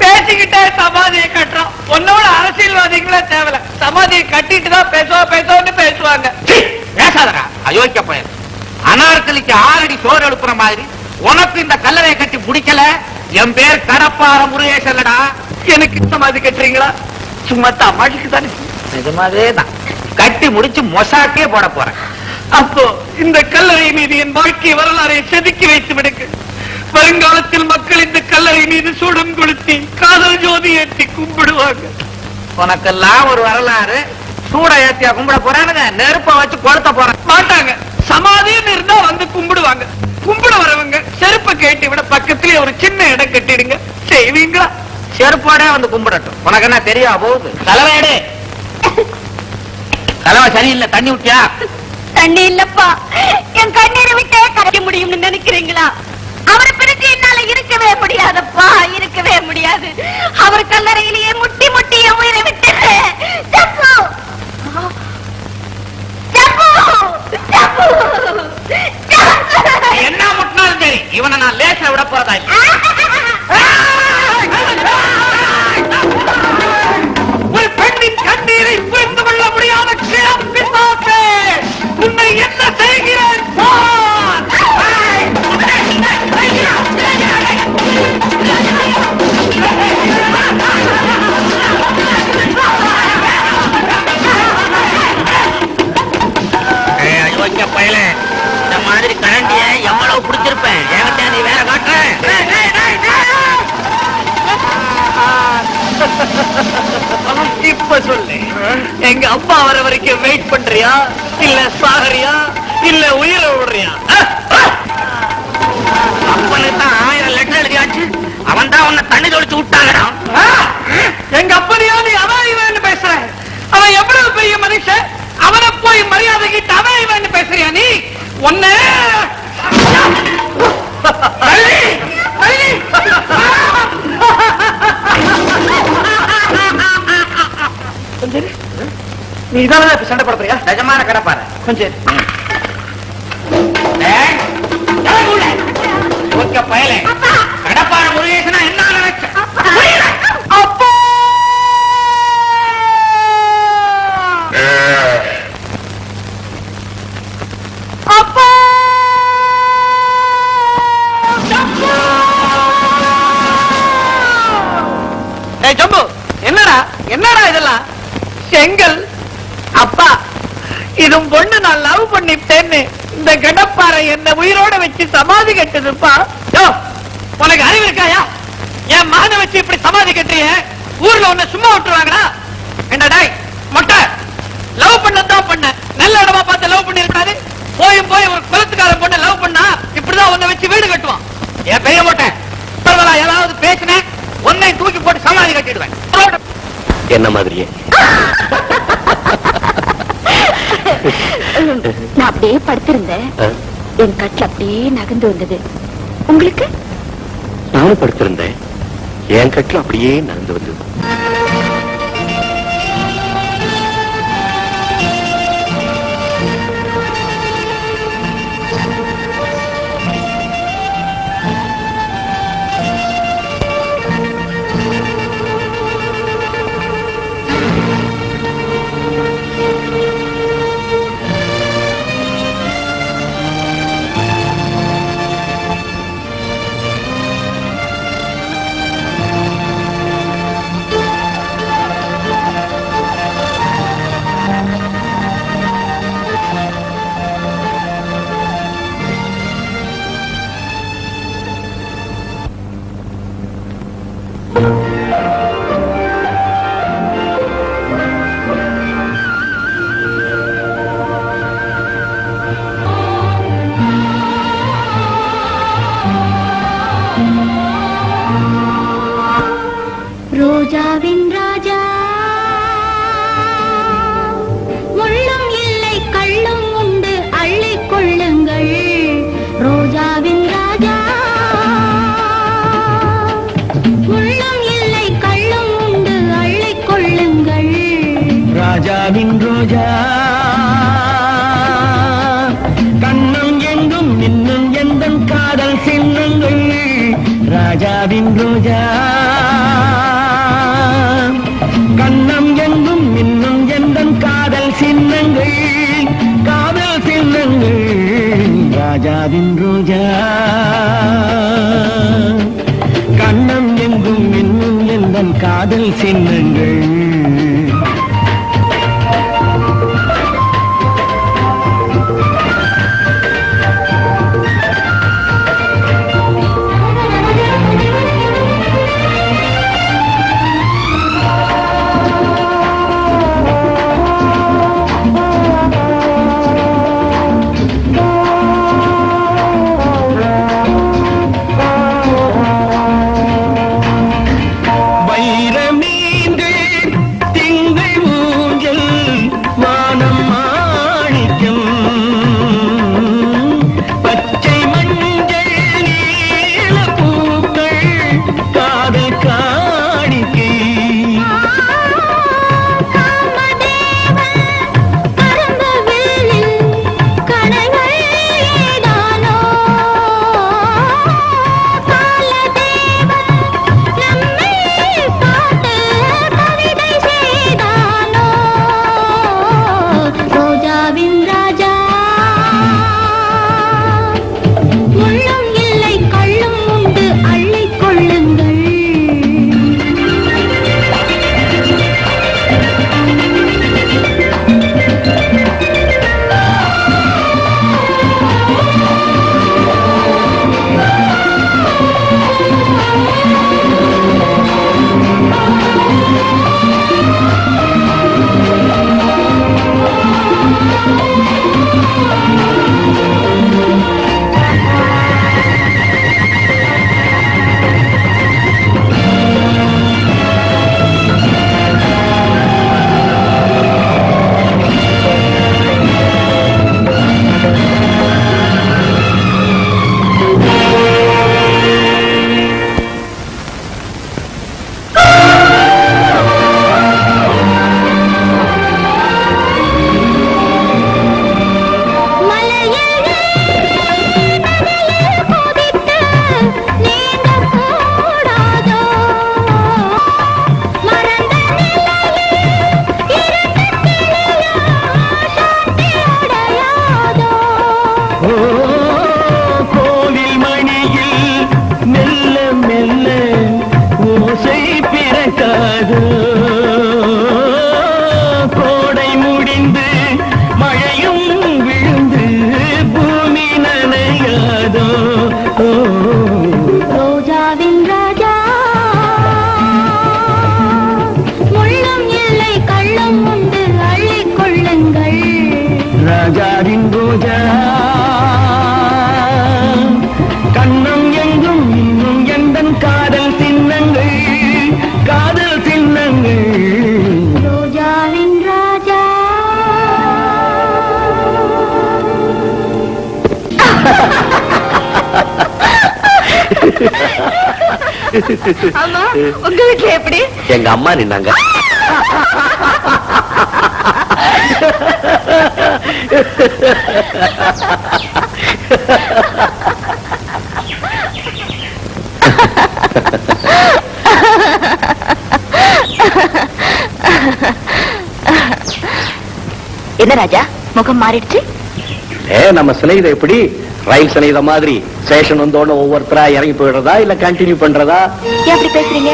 பேசிக்கிட்டே சமாதியை கட்டுறோம். உன்னோட அரசியல்வாதிகளே தேவையில்ல, சமாதியை கட்டிட்டு தான் பேசுவோன்னு பேசுவாங்க. பேசாதடா அயோக்கிய பையன். அனார்கலிக்கு 6 அடி சோறு எழுப்புற மாதிரி உனக்கு இந்த கல்லறையை கட்டி முடிக்கல. என் பேர் கடப்பார முருகேசல்லடா. எனக்கு சமாதி கட்டுறீங்களா? சும்மா தமாஷுக்கு தானே. நிஜமாவே தான் கட்டி முடிச்சு மொசாக்கே போட போறேன். அப்போ இந்த கல்லறை மீது என் வாழ்க்கை வரலாறை செதுக்கி வைத்து விடுங்க. வருங்காலத்தில் மக்கள் இந்த கல்லறை மீது சூடம் கொளுத்தி காதல் ஜோதி ஏற்றி கும்பிடுவாங்க. உனக்கெல்லாம் ஒரு வரலாறு. சூட ஏத்தியா கும்பிட போறானுங்க, நெருப்ப வச்சு கொளுத்த போற மாட்டாங்க. சமாதின்னு இருந்தா வந்து கும்பிடுவாங்க. கும்பிட வரவங்க செருப்பை கேட்டி விட பக்கத்திலே ஒரு சின்ன இடம் கட்டிடுங்க. செய்வீங்களா? செருப்போட வந்து கும்பிடட்டும். உனக்கு என்ன தெரியா போகுது? தலைவேடு தலைவா சரியில்லை, தண்ணி விட்டியா?
தண்ணி இல்லப்பா, என் கண்ணீரை விட்டே கரைக்க முடியும்னு நினைக்கிறீங்களா? அவரை பிரிச்சு என்னால இருக்கவே முடியாதப்பா, இருக்கவே முடியாது. அவர் கல்லறையிலேயே முட்டி முட்டி என் உயிரை விட்டு
என்ன முட்டினாலும் சரி, இவனை நான் லேசா விட போறதா இல்லை. ஒரு பெண்ணின் கண்ணீரை புரிந்து கொள்ள முடியாத பிசாசே, உன்னை என்ன செய்கிறேன் பார். அயோக்கிய பயலே, இந்த மாதிரி கரண்டிய எவ்வளவு பிடிச்சிருப்பேன். என்கிட்ட நீ வேற காட்டுற. இப்ப சொல்லு, எங்க அப்பா வர வரைக்கும் வெயிட் பண்றியா, இல்ல சாகரியா, இல்ல உயிரை விடுறியா? அப்பனுக்கு தான் 1000 லெட்டர் எழுதியாச்சு. அவன் தான் உன்னை தண்ணி தொளிச்சு விட்டாங்கடா. எங்க அப்பனையா நீ அவன் இவன் பேசுற? அவன் எவ்வளவு பெரிய மனுஷன், அவனை போய் மரியாதை கிட்ட அவன் இவன் பேசுறியா நீ? ஒன்ன நீ இதான் சண்டை படுத்துறியா? நிஜமான கடப்பாரு கொஞ்சம் பயலே. கடப்பார முருகேசனா என்ன நினைச்ச? அப்போ அப்பா ஜம்பு, என்னடா என்னடா இதெல்லாம்? செங்கல் அப்பா, இதும் பொண்ணு நான் லவ் பண்ணிட்டேன்னு இந்த கடப்பாறை என்ன உயிரோட வச்சு சமாதி கட்டுதுப்பா. உனக்கு அறிவு இருக்காயா? என் மகனை வச்சு இப்படி சமாதி கட்டுறிய? ஊர்ல உன்னை சும்மா விட்டுருவாங்கடா? என்னடா மொட்டை, லவ் பண்ணதான் பண்ண நல்ல இடமா பார்த்து லவ் பண்ணி இருக்காது. போய் ஒரு குலத்துக்கார பொண்ணை லவ் பண்ணா உன்னை வச்சு வீடு கட்டுவான். என் பெரிய போட்டேன் ஏதாவது பேசின உன்னை தூக்கி போட்டு சமாதி கட்டிடுவேன்.
என்ன மாதிரியே
நான் அப்படியே படுத்திருந்தேன். என் கட்டில் அப்படியே நகர்ந்து வந்தது. உங்களுக்கு?
நானும் படுத்திருந்தேன். என் கட்டில் அப்படியே நகர்ந்து வந்தது.
ரோஜாவின் ராஜா முள்ளும் இல்லை கள்ளும் உண்டு அள்ளிக் கொள்ளுங்கள். ரோஜாவின் ராஜா முள்ளும் இல்லை கள்ளும் உண்டு அள்ளிக் கொள்ளுங்கள்.
ராஜாவின் ரோஜா கண்ணம் எங்கும் இன்னும் எந்தன் காதல் சின்னங்கள். ராஜாவின் ரோஜா கண்ணம் எங்கும் இன்னும் எந்தன் காதல் சின்னங்கள். காதல் சின்னங்கள். ராஜாவின் ரோஜா கண்ணம் எங்கும் இன்னும் எந்தன் காதல் சின்னங்கள்.
ஆமா உங்க வீட்டுல எப்படி?
எங்க அம்மா நின்னாங்க.
என்ன ராஜா முகம் மாறிடுச்சு?
நம்ம சிலையில எப்படி ரயில் சிலைத மாதிரி ஸ்டேஷன் வந்தோட ஒவ்வொருத்தரா இறங்கி போயிடுறதா இல்ல கண்டினியூ பண்றதா?
ஏன் அப்படி பேசுறீங்க?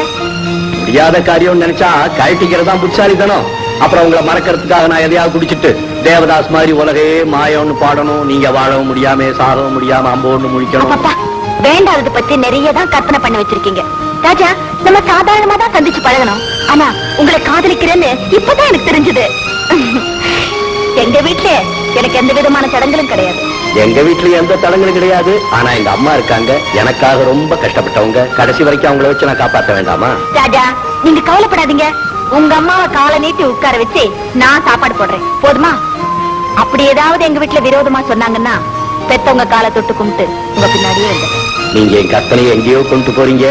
முடியாத காரியம் நினைச்சா கழட்டிக்கிறதா புட்சாலித்தனம். அப்புறம் உங்களை மறக்கிறதுக்காக நான் எதையாவது குடிச்சிட்டு தேவதாஸ் மாதிரி உலகே மாயம்னு பாடணும், நீங்க வாழவும் முடியாம சாகவும் முடியாம அம்போன்னு முழிக்கணும்.
அப்பா வேண்டாதது பத்தி நிறைய தான் கற்பனை பண்ணி வச்சிருக்கீங்க ராஜா. நம்ம சாதாரணமா தான் சந்திச்சு பழகணும். ஆனா உங்களை காதலிக்கிறேன்னு இப்பதான் எனக்கு தெரிஞ்சது. எங்க வீட்டுல எனக்கு எந்த விதமான தடங்களும் கிடையாது.
எங்க வீட்டுல எந்த தடங்களும் கிடையாது. ஆனா எங்க அம்மா இருக்காங்க, எனக்காக ரொம்ப கஷ்டப்பட்டவங்க. கடைசி வரைக்கும் அவங்கள வச்சு நான் காப்பாற்ற வேண்டாமா?
ராஜா நீங்க கவலைப்படாதீங்க. உங்க அம்மாவை காலை நீட்டி உட்கார வச்சு நான் சாப்பாடு போடுறேன், போதுமா? அப்படி ஏதாவது எங்க வீட்டுல விரோதமா சொன்னாங்கன்னா பெத்தவங்க காலை தொட்டு கும்பிட்டு உங்க பின்னாடியே இல்லை.
நீங்க என் கற்பனையை எங்கேயோ கொண்டு போறீங்க.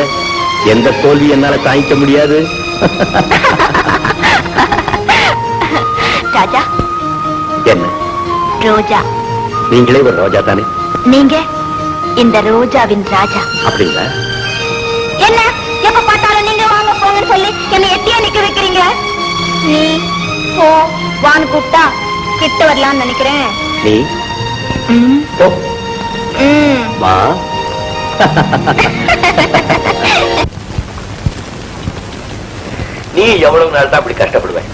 எந்த தோல்வி என்னால தாங்கிக்க முடியாது.
ராஜா
என்ன
ரோஜா?
நீங்களே ஒரு ரோஜா தானே?
நீங்க இந்த ரோஜாவின் ராஜா.
அப்படிங்களா?
என்ன எப்ப பார்த்தாலும் நீங்க வாங்க போங்கன்னு சொல்லி என்ன எட்டியா நிக்க வைக்கிறீங்க? நீ போ வான்னு கூப்பிட்டா கிட்ட வரலாம்னு நினைக்கிறேன்.
நீ
ம்,
ஓ
ம்.
மா. நீ எவ்வளவு நாள் தான் அப்படி கஷ்டப்படுவேன்?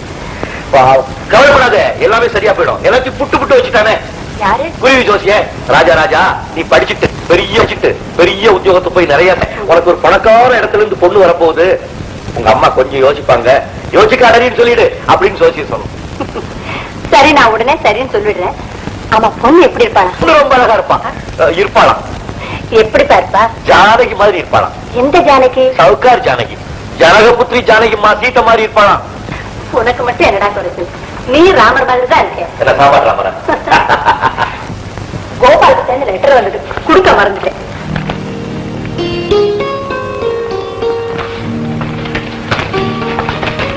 கவலைப்படாத, எல்லாமே சரியா போயிடும். எல்லாத்தையும் புட்டு புட்டு வச்சுட்டானே
யாரு?
குருவி ஜோசிய. ராஜா ராஜா நீ படிச்சுட்டு பெரிய உத்தியோகத்தை போய் நிறைய உனக்கு ஒரு பணக்கார இடத்துல இருந்து பொண்ணு வரப்போகுது. உங்க அம்மா கொஞ்சம் யோசிப்பாங்க. யோசிக்காதன்னு சொல்லிடு அப்படின்னு ஜோசிய சொல்லும்.
சரி நான் உடனே சரின்னு சொல்லிடுறேன். ஆமா பொண்ணு எப்படி இருப்பாளா?
பொண்ணு ரொம்ப அழகா இருப்பான். இருப்பாளாம்.
எப்படிப்பா இருப்பா?
ஜானகி மாதிரி இருப்பாளாம்.
எந்த ஜானகி?
சவுக்கார் ஜானகி. ஜனகபுத்திரி ஜானகிமா சீட்ட மாதிரி இருப்பாளாம்.
உனக்கு மட்டும் என்னடா குறைச்சு? நீ ராமர் மாதிரி தான் இருக்க.
என்ன சாப்பாடு ராமரா?
கோபாலுக்கு சேர்ந்து லெட்டர் வந்தது, கொடுக்க மறந்துட்டேன்.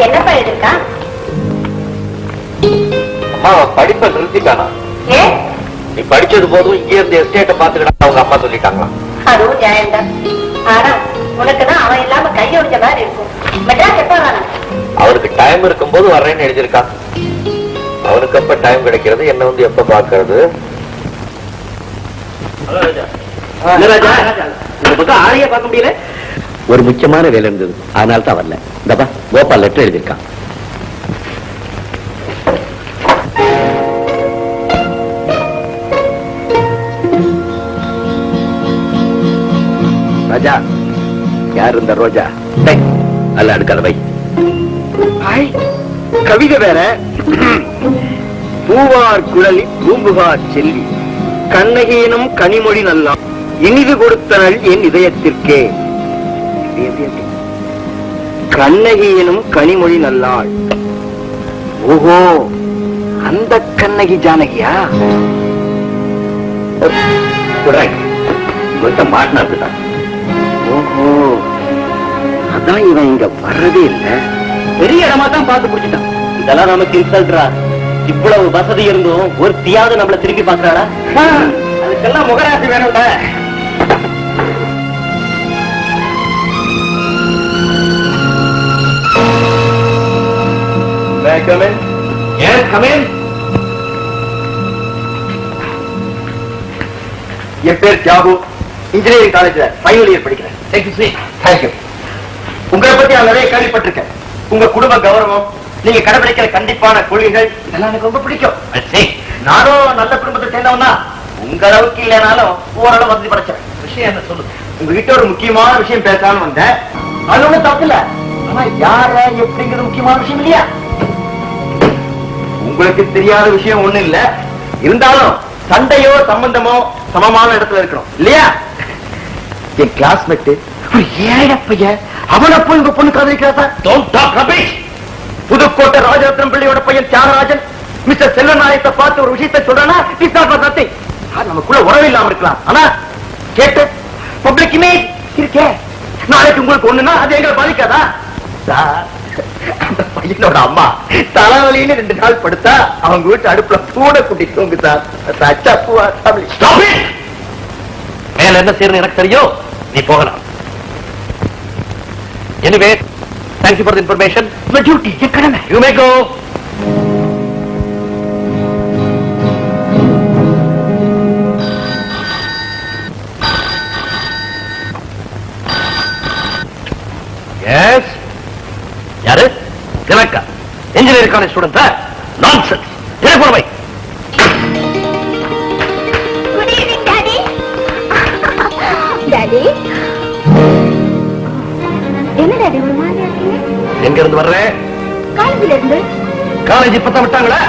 என்னப்பா எழுதிருக்கா?
அம்மா படிப்பை நிறுத்திட்டானா?
ஏ
நீ படிச்சது போதும் இங்கே இருந்து எஸ்டேட்டை பாத்துக்கிட்டா அவங்க அம்மா சொல்லிட்டாங்களா?
அதுவும் நியாயம்தான். ஆனா உனக்குதான் அவன் இல்லாம கையொடிச்ச மாதிரி இருக்கும். மெட்ராஸ் எப்ப வரானா?
அவனுக்கு டைம் இருக்கும் போது வர்றேன்னு எழுதியிருக்கான். அவனுக்கு எப்ப டைம் கிடைக்கிறது, என்ன வந்து எப்ப பாக்குறது?
ஆளையே பார்க்க முடியல.
ஒரு முக்கியமான வேலை இருந்தது, அதனால தான் வரல. இந்தப்பா கோபால் லெட்டர் எழுதியிருக்கான். ராஜா யார் இந்த ரோஜா? அல்ல அடுக்காத வை.
கவிதை வேற. பூவார் குழலி பூம்புகார் செல்வி கண்ணகீனும் கனிமொழி நல்லா இனிது கொடுத்தனள் என் இதயத்திற்கே. கண்ணகியினும் கனிமொழி நல்லாள். ஓஹோ அந்த கண்ணகி ஜானகியா?
மாட்டினா அப்படிதான்.
ஓஹோ அதான் இவன் இங்க வர்றதே இல்ல.
பெரிய இடமா தான் பார்த்து பிடிச்சிட்டான். இதெல்லாம் நமக்கு இன்சல்ட்ரா. இவ்வளவு வசதி இருந்தும் ஒரு தீயாவது நம்மள திரும்பி பாக்குறாளா?
அதுக்கெல்லாம் முகராசி வேணும்ல. என் பேர் தியாகு, இன்ஜினியரிங் காலேஜ்ல ஃபைனல் இயர் படிக்கிறேன். தேங்க்யூ. உங்களை பத்தி நான் நிறைய கேள்விப்பட்டிருக்கேன். உங்க குடும்ப கௌரவம், நீங்க கடைபிடிக்கிற கண்டிப்பான கொள்கைகள் இதெல்லாம் எனக்கு ரொம்ப பிடிக்கும். நானும் நல்ல குடும்பத்தை சேர்ந்தவனா, உங்க அளவுக்கு இல்லைனாலும் ஓரளவு வசதி படைச்சேன். விஷயம் என்ன சொல்லு? உங்ககிட்ட ஒரு முக்கியமான விஷயம் பேசலாம்னு வந்தேன். அது ஒண்ணும் தப்பு இல்ல. ஆனா யார எப்படிங்கிறது முக்கியமான விஷயம் இல்லையா? உங்களுக்கு தெரியாத விஷயம் ஒண்ணு இல்ல. இருந்தாலும் சண்டையோ சம்பந்தமோ சமமான இடத்துல இருக்கணும் இல்லையா? என் கிளாஸ்மேட் ஒரு ஏழை பையன், அவனை போய் உங்க பொண்ணு காதலிக்கிறா. புதுக்கோட்டை ராஜரத்னம் பிள்ளையோட பையன் தியாகராஜன் மிஸ்டர் செல்வநாயகத்தை பார்த்து ஒரு விஷயத்தை சொல்றானா? நமக்குள்ள உறவு இல்லாம இருக்கலாம், ஆனா கேட்டு பப்ளிக் இமேஜ் இருக்கே. நாளைக்கு உங்களுக்கு ஒண்ணுன்னா அது எங்களை பாதிக்காதா? சார், அந்த பையனோட அம்மா தலைவலின்னு 2 நாள் படுத்தா அவங்க வீட்டு அடுப்புல பூனை குட்டி தூங்கு சார்.
மேல என்ன செய்யணும் எனக்கு தெரியும், நீ போகலாம். Anyway, thank you for the information.
My duty, என் கடமை.
You may go. Yes. யாரு? திலக்கா, engineering college student. Nonsense. Telephone வை.
Good evening daddy. டாடி, என்ன டாடி ஒரு மாதிரியா இருக்கீங்க?
எங்க இருந்து வர்ற?
காலேஜ்ல இருந்து.
காலேஜ் இப்பதான் விட்டாங்களா?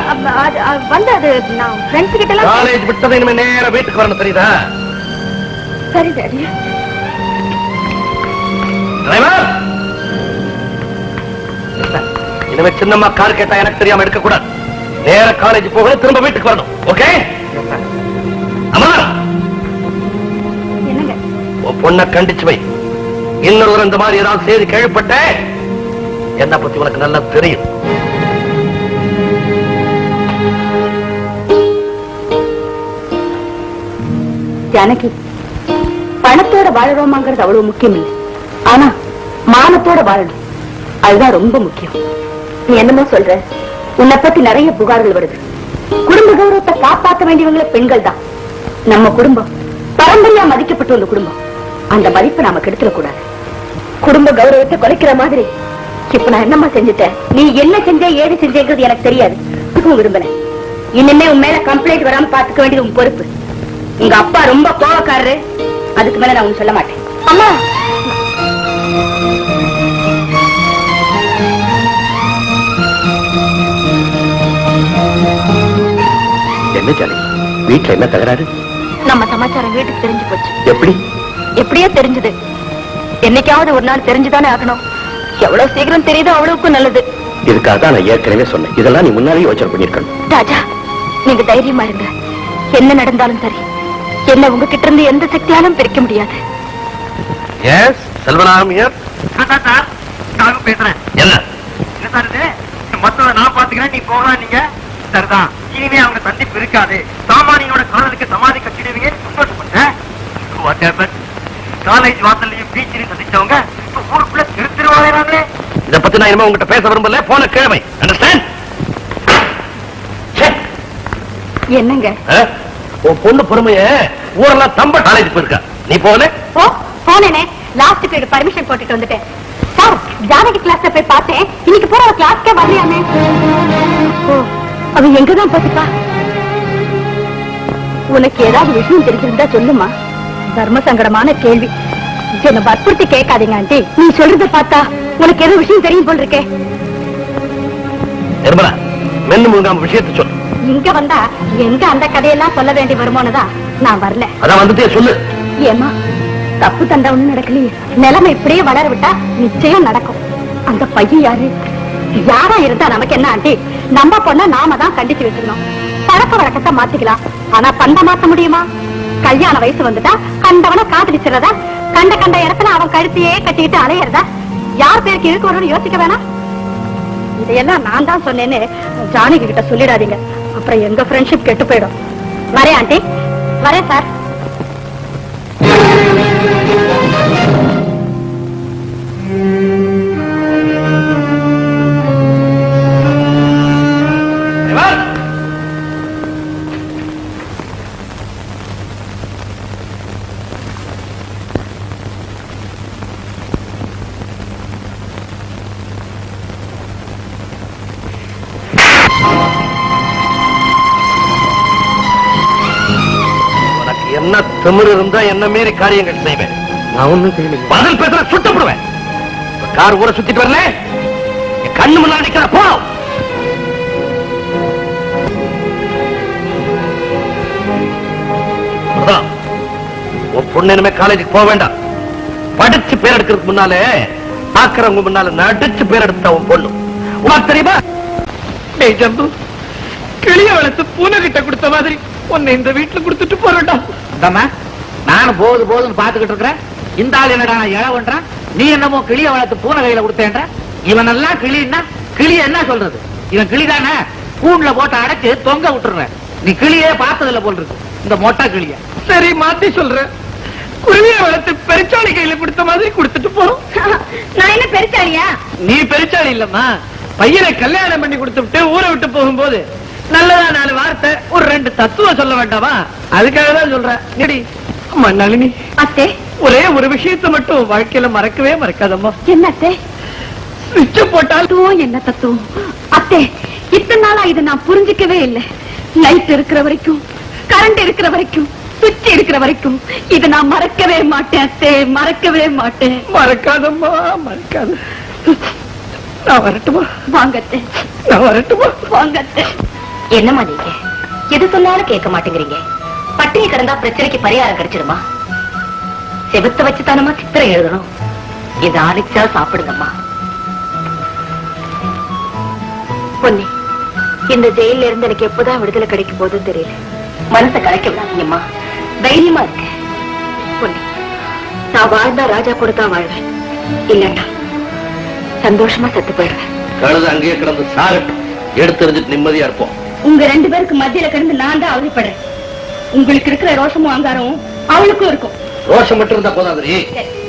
வந்து அது நான் ஃப்ரெண்ட்ஸ் கிட்ட எல்லாம்.
காலேஜ் விட்டதை இனிமே நேரா வீட்டுக்கு வரணும், தெரியுதா?
சரி டாடி.
டிரைவர், இனிமே சின்னம்மா கார் கேட்டா எனக்கு தெரியாம எடுக்க கூடாது. நேர காலேஜ் போகணும், திரும்ப வீட்டுக்கு வரணும். ஓகே? அம்மா,
என்னங்க?
உன் பொண்ணை கண்டிச்சு வை. இன்னொரு இந்த மாதிரி ஏதாவது செய்தி கேள்விப்பட்ட என்ன பத்தி உனக்கு நல்லா தெரியும்.
ஜானகி, பணத்தோட வாழறோமாங்கிறது அவ்வளவு முக்கியம் இல்லை. ஆனா மானத்தோட வாழணும், அதுதான் ரொம்ப முக்கியம். நீ என்னமோ சொல்ற, உன்னை பத்தி நிறைய புகார்கள் வருது. குடும்ப கௌரவத்தை காப்பாற்ற வேண்டியவங்கள பெண்கள் தான். நம்ம குடும்பம் பரம்பரையா மதிக்கப்பட்டு வந்த குடும்பம். அந்த மதிப்பை நாம கெடுத்துட கூடாது. குடும்ப கௌரவத்தை குறைக்கிற மாதிரி இப்ப நான் என்னமா செஞ்சுட்டேன்? நீ என்ன செஞ்ச, ஏது செஞ்சேங்கிறது எனக்கு தெரியாது. இதுக்கும் விரும்பல. இனிமே உன் மேல கம்ப்ளைண்ட் வராம பாத்துக்க வேண்டியது உன் பொறுப்பு. உங்க அப்பா ரொம்ப கோவக்காரரு, அதுக்கு மேல நான் உனக்கு சொல்ல மாட்டேன். அம்மா,
என்ன ஜானகி, வீட்டுல என்ன தகராறு?
நம்ம சமாச்சாரம் வீட்டுக்கு தெரிஞ்சு போச்சு.
எப்படி?
எப்படியோ தெரிஞ்சது. என்னைக்காவது ஒரு நாள் தெரிஞ்சுதானே ஆகணும். எவ்வளவு சீக்கிரம் தெரியுதோ அவ்வளவுக்கும் நல்லது.
இதுக்காக தான் நான் ஏற்கனவே சொன்னேன், இதெல்லாம் நீ முன்னாலே யோசனை பண்ணிருக்கணும்.
ராஜா, நீங்க தைரியமா இருங்க. என்ன நடந்தாலும் சரி, என்ன உங்ககிட்ட இருந்து எந்த சக்தியாலும் பிரிக்க முடியாது.
S, Selvaram here.
சார், நான் பேசுறேன்.
என்ன?
என்ன சார் இது? மொத்தம் நான் பாத்துக்கிறேன், நீ போகலாம். நீங்க சரிதான், இனிமே அவங்க சந்திப்பு இருக்காது. சாமானியோட காதலுக்கு சமாதி கட்டிடுவீங்க. சந்தோஷப்பட்டேன். காலேஜ் வாசல்லையும் பீச்சிலையும் சந்திச்சவங்க இப்ப ஊருக்குள்ள திருவாங்களே.
இத பத்தி நான் இனிமே உங்ககிட்ட பேச விரும்பல. போன கிழமை. அண்டர்ஸ்டாண்ட்?
என்னங்க?
உன் பொண்ணு பொறுமைய ஊரெல்லாம் தம்ப காலேஜ் போயிருக்கா. நீ போகல?
ஓ, போனேனே. லாஸ்ட் பீரியட் பர்மிஷன் போட்டுட்டு வந்துட்டேன். சார், ஜானகி கிளாஸ்ல போய் பார்த்தேன். இன்னைக்கு போற கிளாஸ்க்கே வரலையாமே. ஓ, அவ எங்கதான் போச்சுப்பா? உனக்கு ஏதாவது விஷயம் தெரிஞ்சிருந்தா சொல்லுமா. தர்ம சங்கடமான கேள்வி. என்ன வற்புறுத்தி கேட்காதீங்க ஆண்டி. நீ சொல்றத பார்த்தா உனக்கு ஏதோ விஷயம் தெரியும் போல் இருக்கே.
நிர்மலா, மென்னு முழுங்காம விஷயத்தை சொல்லு.
இங்க வந்தா எங்க அந்த கதையெல்லாம் சொல்ல வேண்டி வருமோனுதான் நான் வரல.
அதான் வந்துட்டே சொல்லு.
ஏமா, தப்பு தண்டா ஒண்ணு நடக்கலையே. நிலைமை இப்படியே வளர விட்டா நிச்சயம் நடக்கும். அந்த பையன் யாரு? யாரா இருந்தா நமக்கு என்ன ஆண்டி? நம்ம பொண்ண நாம தான் கண்டிச்சு வச்சுக்கணும். பழக்க வழக்கத்தை மாத்திக்கலாம், ஆனா பண்ட மாத்த முடியுமா? கல்யாண வயசு வந்துட்டா கண்டவன காதலிச்சிடறதா? கண்ட இடத்துல அவன் கழுத்தையே கட்டிட்டு அலையறதா? யார் பேருக்கு இருக்கு வரும்னு யோசிக்க வேணாம். இதையெல்லாம் நான் தான் சொன்னேன்னு ஜானகி கிட்ட சொல்லிடாதீங்க. அப்புறம் எங்க ஃப்ரெண்ட்ஷிப் கெட்டு போயிடும். வரேன் ஆண்டி, வரேன் சார்.
என்ன திமிரு இருந்தா என்ன மீறி காரியங்கள் செய்வேன்.
நான் ஒண்ணும் தெரியல.
பதில் பேசுற சுட்டப்படுவேன். கார் ஊரை சுத்திட்டு வரல, என் கண்ணு முன்னாடி நிக்கிற போ. உன் பொண்ணு இனிமே காலேஜுக்கு போக வேண்டாம். படிச்சு பேர் எடுக்கிறதுக்கு முன்னாலே பாக்குறவங்க முன்னால நடிச்சு பேர் எடுத்த உன் பொண்ணு உனக்கு தெரியுமா?
ஜம்பு, கிளிய வளர்த்து பூனை கிட்ட கொடுத்த மாதிரி உன்னை இந்த வீட்டுல கொடுத்துட்டு போறேன்டா.
நானும் போதுன்னு பாத்துக்கிட்டு இருக்கிறேன். இந்த ஆள் என்னடா இழவன்றான். நீ என்னமோ கிளிய வளர்த்து பூனை கையில கொடுத்தேன்ற. இவன் எல்லாம் கிளின்னா கிளிய என்ன சொல்றது? இவன் கிளிதானே, கூண்டுல போட்டு அடைச்சு தொங்க விட்டுறேன். நீ கிளியே பார்த்ததில்ல போல் இருக்கு, இந்த மொட்டை கிளிய.
சரி மாத்தி சொல்றேன். குருவியை வளர்த்து பெருச்சாளி கையில கொடுத்த மாதிரி கொடுத்துட்டு போறோம்.
நான் என்ன பெருச்சாலியா?
நீ பெருச்சாளி இல்லம்மா, பையனை கல்யாணம் பண்ணி கொடுத்துட்டு ஊரை விட்டு போகும்போது நல்லதா 4 வார்த்தை ஒரு 2 தத்துவம் சொல்ல வேண்டாமா? அதுக்காக தான் சொல்றேன். நெடி அம்மா நளினி,
அத்தே,
ஒரே ஒரு விஷயத்தை மட்டும் வாழ்க்கையில மறக்கவே மறக்காதம்மா.
என்ன அத்தே?
சுவிட்ச போட்டால்
தத்துவம் என்ன தத்துவம்? அத்தே, இத்தனை நாளா இதை நான் புரிஞ்சுக்கவே இல்லை. லைட் இருக்கிற வரைக்கும், கரண்ட் இருக்கிற வரைக்கும், சுவிட்ச் இருக்கிற வரைக்கும் இதை நான் மறக்கவே மாட்டேன் அத்தே, மறக்கவே மாட்டேன்.
மறக்காதம்மா, மறக்காத. நான் வரட்டுமா?
வாங்கத்தே,
நான் வரட்டுமா?
வாங்கத்தே. என்னம்மா நீங்க எது சொன்னாலும் கேட்க மாட்டேங்கிறீங்க. பட்டினி கிடந்தா பிரச்சனைக்கு பரிகாரம் கிடைச்சிருமா? செவத்தை வச்சுதானமா சித்திரம் எழுதணும். இதை ஆலிச்சா சாப்பிடுங்கம்மா. பொன்னி, இந்த ஜெயில இருந்து எனக்கு எப்பதான் விடுதலை கிடைக்கும் போதும் தெரியல. மனசை கலைக்க விடாதீங்கம்மா, தைரியமா இருக்க. பொன்னி, நான் வாழ்ந்தா ராஜா கூட தான் வாழ்வேன், இல்லட்டா சந்தோஷமா செத்து போயிடுவேன்.
கழுது அங்கேயே கிடந்து சாகட்டும், எடுத்து எறிஞ்சிட்டு நிம்மதியா இருப்போம்.
உங்க 2 பேருக்கு மத்தியில கிடந்து நான் தான் அவதிப்படுறேன். உங்களுக்கு இருக்கிற ரோஷமும் அங்காரமும் அவளுக்கும் இருக்கும்.
ரோஷம் மட்டும் இருந்தா போதாது.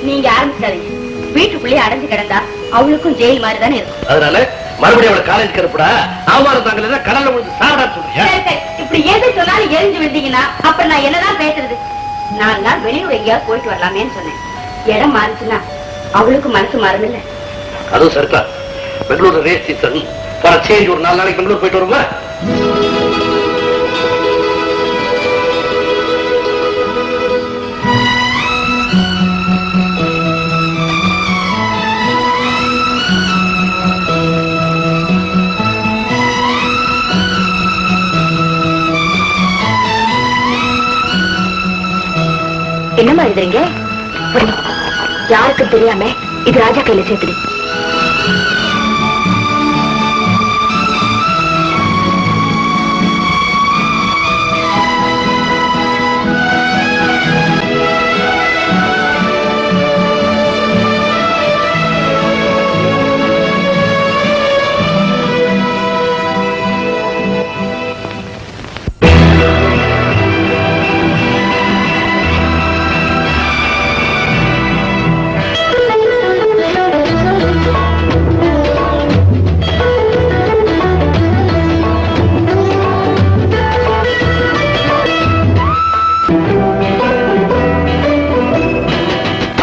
நீங்க ஆரம்பிச்சாதீங்க. வீட்டுக்குள்ளேயே அடைஞ்சு கிடந்தா அவளுக்கும் ஜெயில் மாதிரி தானே இருக்கும்.
அதனால மறுபடியும் அவளை காலேஜ் கருப்படா அவமானம் தாங்கல கடல்ல விழுந்து சாடா சொல்றியா?
இப்படி எது சொன்னாலும் எரிஞ்சு விழுந்தீங்கன்னா அப்புறம் நான் என்னதான் பேசுறது? நான் தான் வெளியூர் எங்கேயாவது போயிட்டு வரலாமேன்னு சொன்னேன். இடம் மாறுச்சுன்னா அவளுக்கு மனசு மாறுமில்ல.
அதுவும் சரிப்பா. பெங்களூர் ரேஸ் சீசன் சேஞ்ச், ஒரு 4 நாளைக்கு பெங்களூர் போயிட்டு வருமா?
என்னமா எழுதுறீங்க? யாருக்கும் தெரியாம இது ராஜா கையில சேர்த்துடு.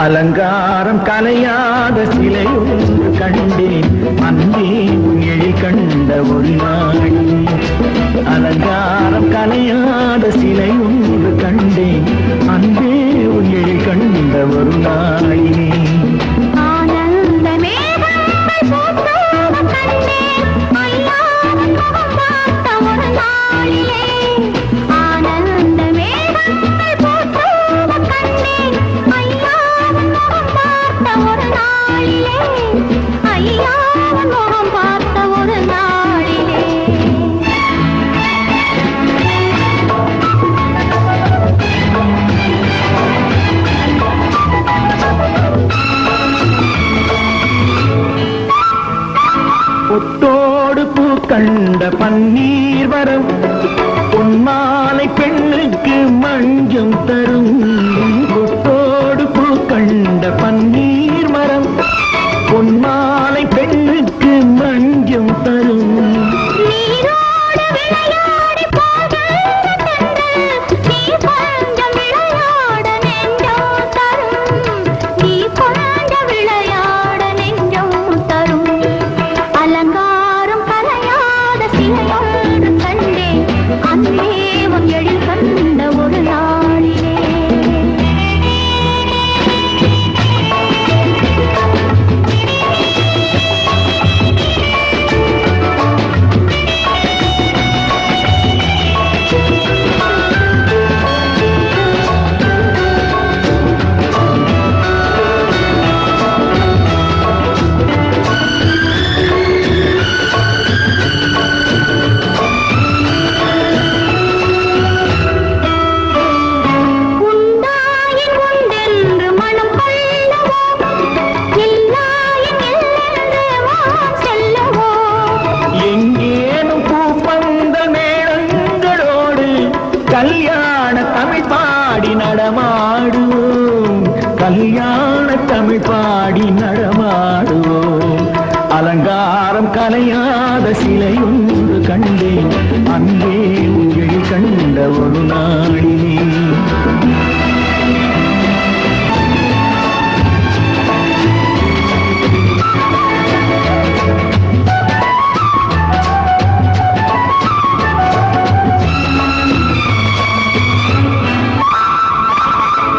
அலங்காரம் கலையாத சிலையொன்று கண்டேன், அன்பே உன் எழில் கண்ட ஒரு நாள். அலங்காரம் கலையாத சிலையொன்று கண்டேன், அன்பே உன் எழில் கண்ட ஒரு நாளினே. பொட்டோடு பூ கண்ட பன்னீர் வரம், பொன்மாலை பெண்ணுக்கு மஞ்சம் தரும். பொட்டோடு பூ கண்ட பன்னீர் மரம், பொன்மாலை பெண்ணுக்கு மஞ்சம் தரும். அலங்காரம் கலையாத சிலையொன்று கண்டேன் அங்கே உங்கள் கண்ட ஒரு நாளிலே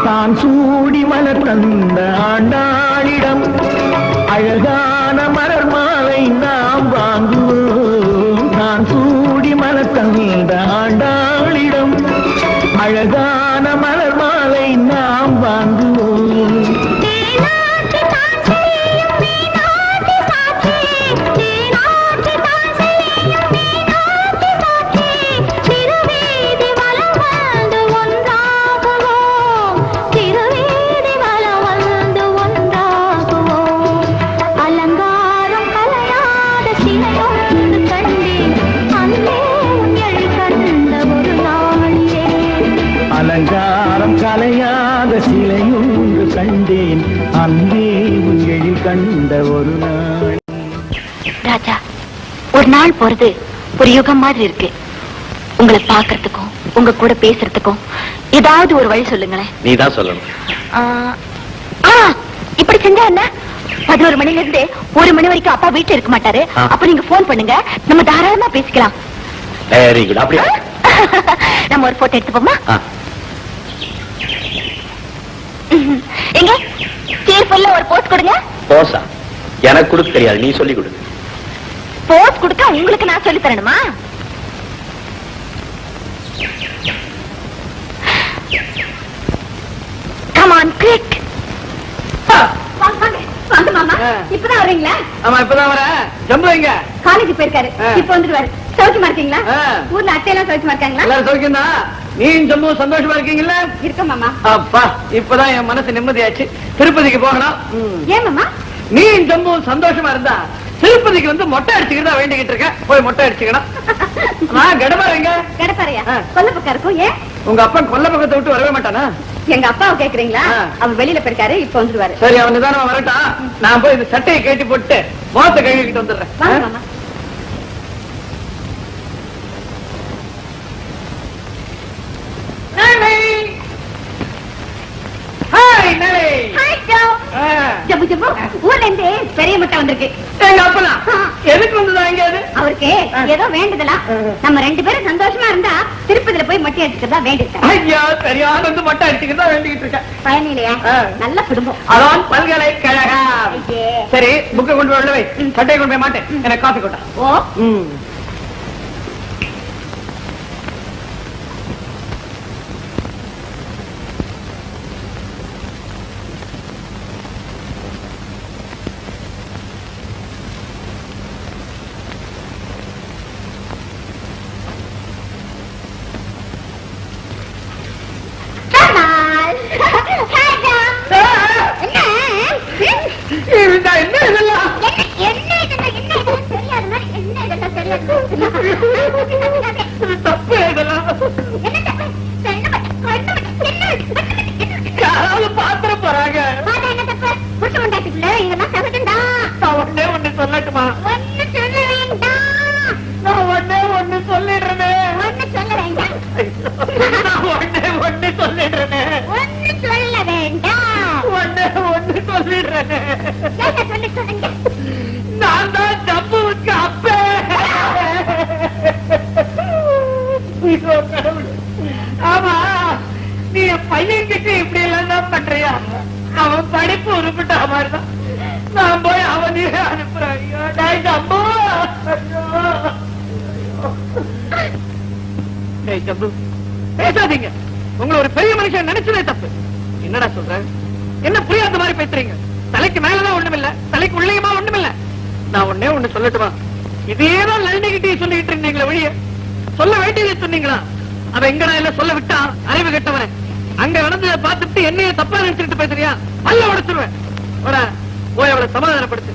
தான் சூடி மலர் தந்த ஆண்டாளிடம் அழகான மலர் மாலை நாம் வாங்குவோம். தான் சூடி மலர் தந்த ஆண்டாளிடம் அழகான மலர் மாலை நாம் வாங்குவோம். அலங்காரம் கலையாத சிலையொன்று கண்டேன் அன்பே உங்களில் கண்ட ஒரு நாள்.
ராஜா, ஒரு நாள் போறது ஒரு யுகம் மாதிரி இருக்கு. உங்களை பாக்குறதுக்கும் உங்க கூட பேசுறதுக்கும் ஏதாவது ஒரு வழி சொல்லுங்களேன்.
நீதான் சொல்லணும்.
இப்படி செஞ்சா என்ன? 11 மணில இருந்து 1 மணி வரைக்கும் அப்பா வீட்டுல இருக்க மாட்டாரு. அப்ப நீங்க போன் பண்ணுங்க, நம்ம தாராளமா பேசிக்கலாம்.
Very good. அப்படியா?
நம்ம ஒரு போட்டோ எடுத்துப்போமா? எங்க சீர்ஃபுல்ல ஒரு போஸ் கொடுங்க.
போஸா? எனக்கு கொடுக்க தெரியாது, நீ சொல்லி கொடு.
போஸ் கொடுக்க உங்களுக்கு நான் சொல்லி தரணுமா? Come on quick. வாங்க மாமா. இப்பதான் வரீங்களா?
ஆமா, இப்பதான் வரேன். ஜம்பு எங்க?
காலேஜ் போயிருக்காரு. இப்ப வந்துருவாரு. சௌக்கியமா இருக்கீங்களா? ஊர்ல அட்டையெல்லாம் சௌக்கியமா இருக்காங்களா?
எல்லாரும் சௌக்கியம் தான். நீ ஜம்மு சந்தோஷமா இருக்கீங்கல்ல?
இருக்க மாமா.
அப்பா, இப்பதான் என் மனசு நிம்மதியாச்சு. திருப்பதிக்கு போகணும்.
ஏன் மாமா?
நீ ஜம்மு சந்தோஷமா இருந்தா திருப்பதிக்கு வந்து மொட்டை அடிச்சுக்கிறதா வேண்டிக்கிட்டு இருக்க. போய் மொட்டை அடிச்சுக்கணும். கடப்பாருங்க.
கடப்பாறையா? கொல்ல பக்கம் இருக்கும். ஏன்
உங்க அப்பா கொல்ல பக்கத்தை விட்டு வரவே மாட்டானா?
எங்க அப்பாவை கேக்குறீங்களா? அவர் வெளியில போயிருக்காரு, இப்ப வந்துருவாரு.
சரி, அவன் நிதானமா வரட்டான். நான் போய் இந்த சட்டையை கேட்டி போட்டு மோத்த கழுவிக்கிட்டு வந்துடுறேன்.
வாங்க மாமா. ஜம்பு ஜம்பு, ஊர்ல இருந்து பெரிய முட்டை வந்திருக்கு.
எங்க அப்பனா எதுக்கு வந்ததா? எங்கேயாவது
அவருக்கு ஏதோ வேண்டுதலாம். நம்ம 2 பேரும் சந்தோஷமா இருந்தா திருப்பதியில போய் மொட்டை அடிச்சுக்கிறதா வேண்டிட்டேன்.
ஐயா, சரியான வந்து மொட்டை அடிச்சுக்கிறதா வேண்டிக்கிட்டு இருக்கேன்.
பயனிலையா? நல்ல குடும்பம்.
அதான் பல்கலைக்கழகம். சரி, புக்கை கொண்டு வரல வை. சட்டையை கொண்டு போய் மாட்டேன். எனக்கு காஃபி கொண்டா.
ஓ,
தப்பு இதெல்லாம். யாராவது பாத்திர போறாங்க. நான் ஒண்ணே ஒண்ணு சொல்லட்டுமா? நான் ஒண்ணே ஒண்ணு சொல்லிடுறேனே. நான் ஒண்ணே ஒண்ணு சொல்லிடுறேனே. ஒண்ணே ஒண்ணு சொல்லிடுறேனே. நான் தான் ஜம்புவுக்கு அப்பே. ஆமா, நீ என் பையன் கிட்ட இப்படி எல்லாம் தான் பண்றியா? அவன் படிப்பு உருப்பிட்ட மாதிரிதான். நான் போய் அவனையே அனுப்புறேன். ஜம்பு, ஜம்பு பேசாதீங்க. உங்களை ஒரு பெரிய மனுஷன் நினைச்சதே தப்பு. என்னடா சொல்ற? என்ன புரியாத மாதிரி பேசுறீங்க? தலைக்கு மேலதான் ஒண்ணுமில்ல, தலைக்கு உள்ளேயுமா ஒண்ணுமில்ல. நான் ஒண்ணே ஒண்ணு சொல்லட்டுமா? இதேதான் லலிதகிட்டே சொல்லிட்டு இருந்தீங்களா? வெளியே சொல்ல வேண்டியதை சொன்னீங்களா? அவ எங்கடா எல்லாம் சொல்ல விட்டா? அறிவு கெட்டவன. அங்க நடந்ததை பார்த்துட்டு என்னைய தப்பா நினைச்சுட்டு பேசுறியா? பல்ல உடைச்சிருவேன். போய் அவளை சமாதானப்படுத்து.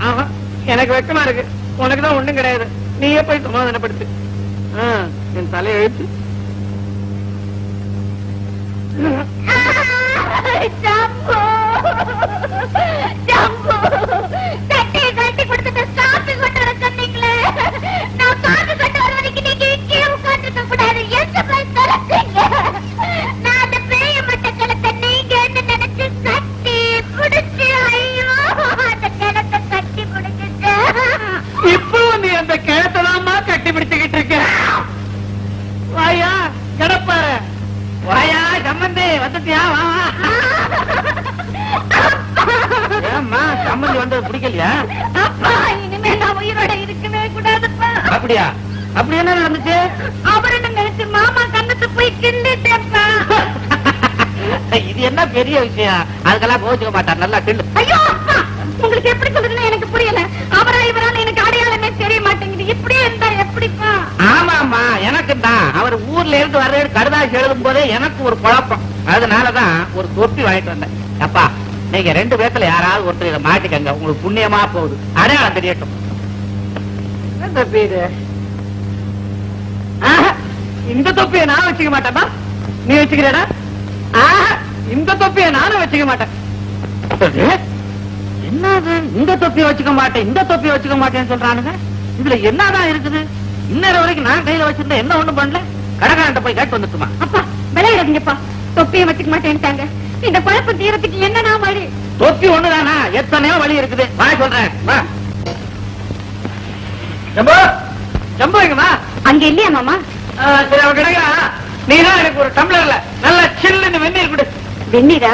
ஆமா, எனக்கு வெக்கமா இருக்கு. உனக்குதான் ஒண்ணும் கிடையாது. நீயே போய் சமாதானப்படுத்து. என் தலை எழுத்து.
ஜம்பு, ஜம்பு, சட்டையை கட்டி கொடுத்துட்டு
அப்படியா? அப்படி என்ன நடந்துச்சு?
அவர் என்ன நினைச்சு மாமா கண்ணத்தை போய் கிண்டிட்டேப்பா.
இது என்ன பெரிய விஷயம்? அதுக்கெல்லாம் கோச்சுக்க மாட்டார். நல்லா கிண்டு.
ஐயோ அப்பா, உங்களுக்கு எப்படி சொல்றதுன்னு எனக்கு புரியல. அவரா இவரான்னு எனக்கு அடையாளமே தெரிய மாட்டேங்குது. இப்படியே இருந்தா எப்படிப்பா?
ஆமாமா, எனக்கு தான். அவர் ஊர்ல இருந்து வர்ற கடுதாசி எழுதும் போதே எனக்கு ஒரு குழப்பம். அதனாலதான் ஒரு தொப்பி வாங்கிட்டு வந்தேன். அப்பா, நீங்க 2 பேத்துல யாராவது ஒருத்தர் இதை மாட்டிக்கங்க. உங்களுக்கு புண்ணியமா போகுது. அடையாளம் தெரியட்டும். தொப்பி இது. இந்த தொப்பியை நான் வச்சுக்க மாட்டேன்பா. நீ வச்சுக்கிறடா? இந்த தொப்பியை நானும் வச்சுக்க மாட்டேன். என்னது இந்த தொப்பியை வச்சுக்க மாட்டேன், இந்த தொப்பியை வச்சுக்க மாட்டேன்னு சொல்றானுங்க? இதுல என்னதான் இருக்குது? இன்னொரு வரைக்கும் நான் கையில வச்சிருந்தேன், என்ன ஒண்ணும் பண்ணல. கடைக்காரன்ட்ட போய் கேட்டு வந்துட்டுமா?
அப்பா விளையாடுங்கப்பா. தொப்பியை வச்சுக்க மாட்டேன்ட்டாங்க. இந்த குழப்பம் தீரத்துக்கு என்னன்னா வழி?
தொப்பி ஒண்ணுதானா? எத்தனையோ வழி இருக்குது. வா சொல்றேன். வா ஜம்பு, ஜம்பு எங்கம்மா?
அங்க இல்லையா மாமா?
சரி, அவன் கிடைக்கிறான். நீதான் எனக்கு ஒரு டம்ளர்ல நல்ல சில்லுன்னு வெந்நீர் கொடு.
வெந்நீரா?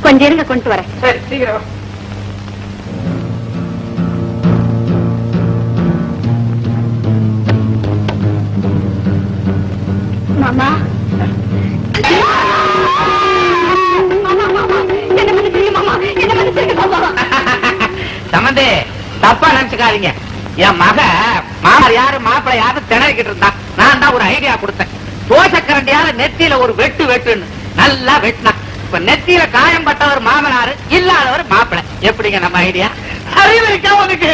கொஞ்சம் இருங்க, கொண்டு வரேன்.
சரி, சீக்கிரம்.
மாமா என்ன மன்னிச்சிருங்க மாமா, என்ன மன்னிச்சிருங்க மாமா.
சம்பந்தி, தப்பா நினைச்சுக்காதீங்க. என் மக மாமர் யாரு மாப்பிள்ளை யாரு திணறிக்கிட்டு இருந்தா. நான் தான் ஒரு ஐடியா கொடுத்தேன். தோசைக்கரண்டியால நெத்தியில ஒரு வெட்டு வெட்டுன்னு நல்லா வெட்டினா. இப்ப நெத்தியில காயம் பட்டவர் மாமனாரு, இல்லாதவர் மாப்பிள்ளை. எப்படிங்க நம்ம ஐடியா? அறிவு இருக்கா உனக்கு?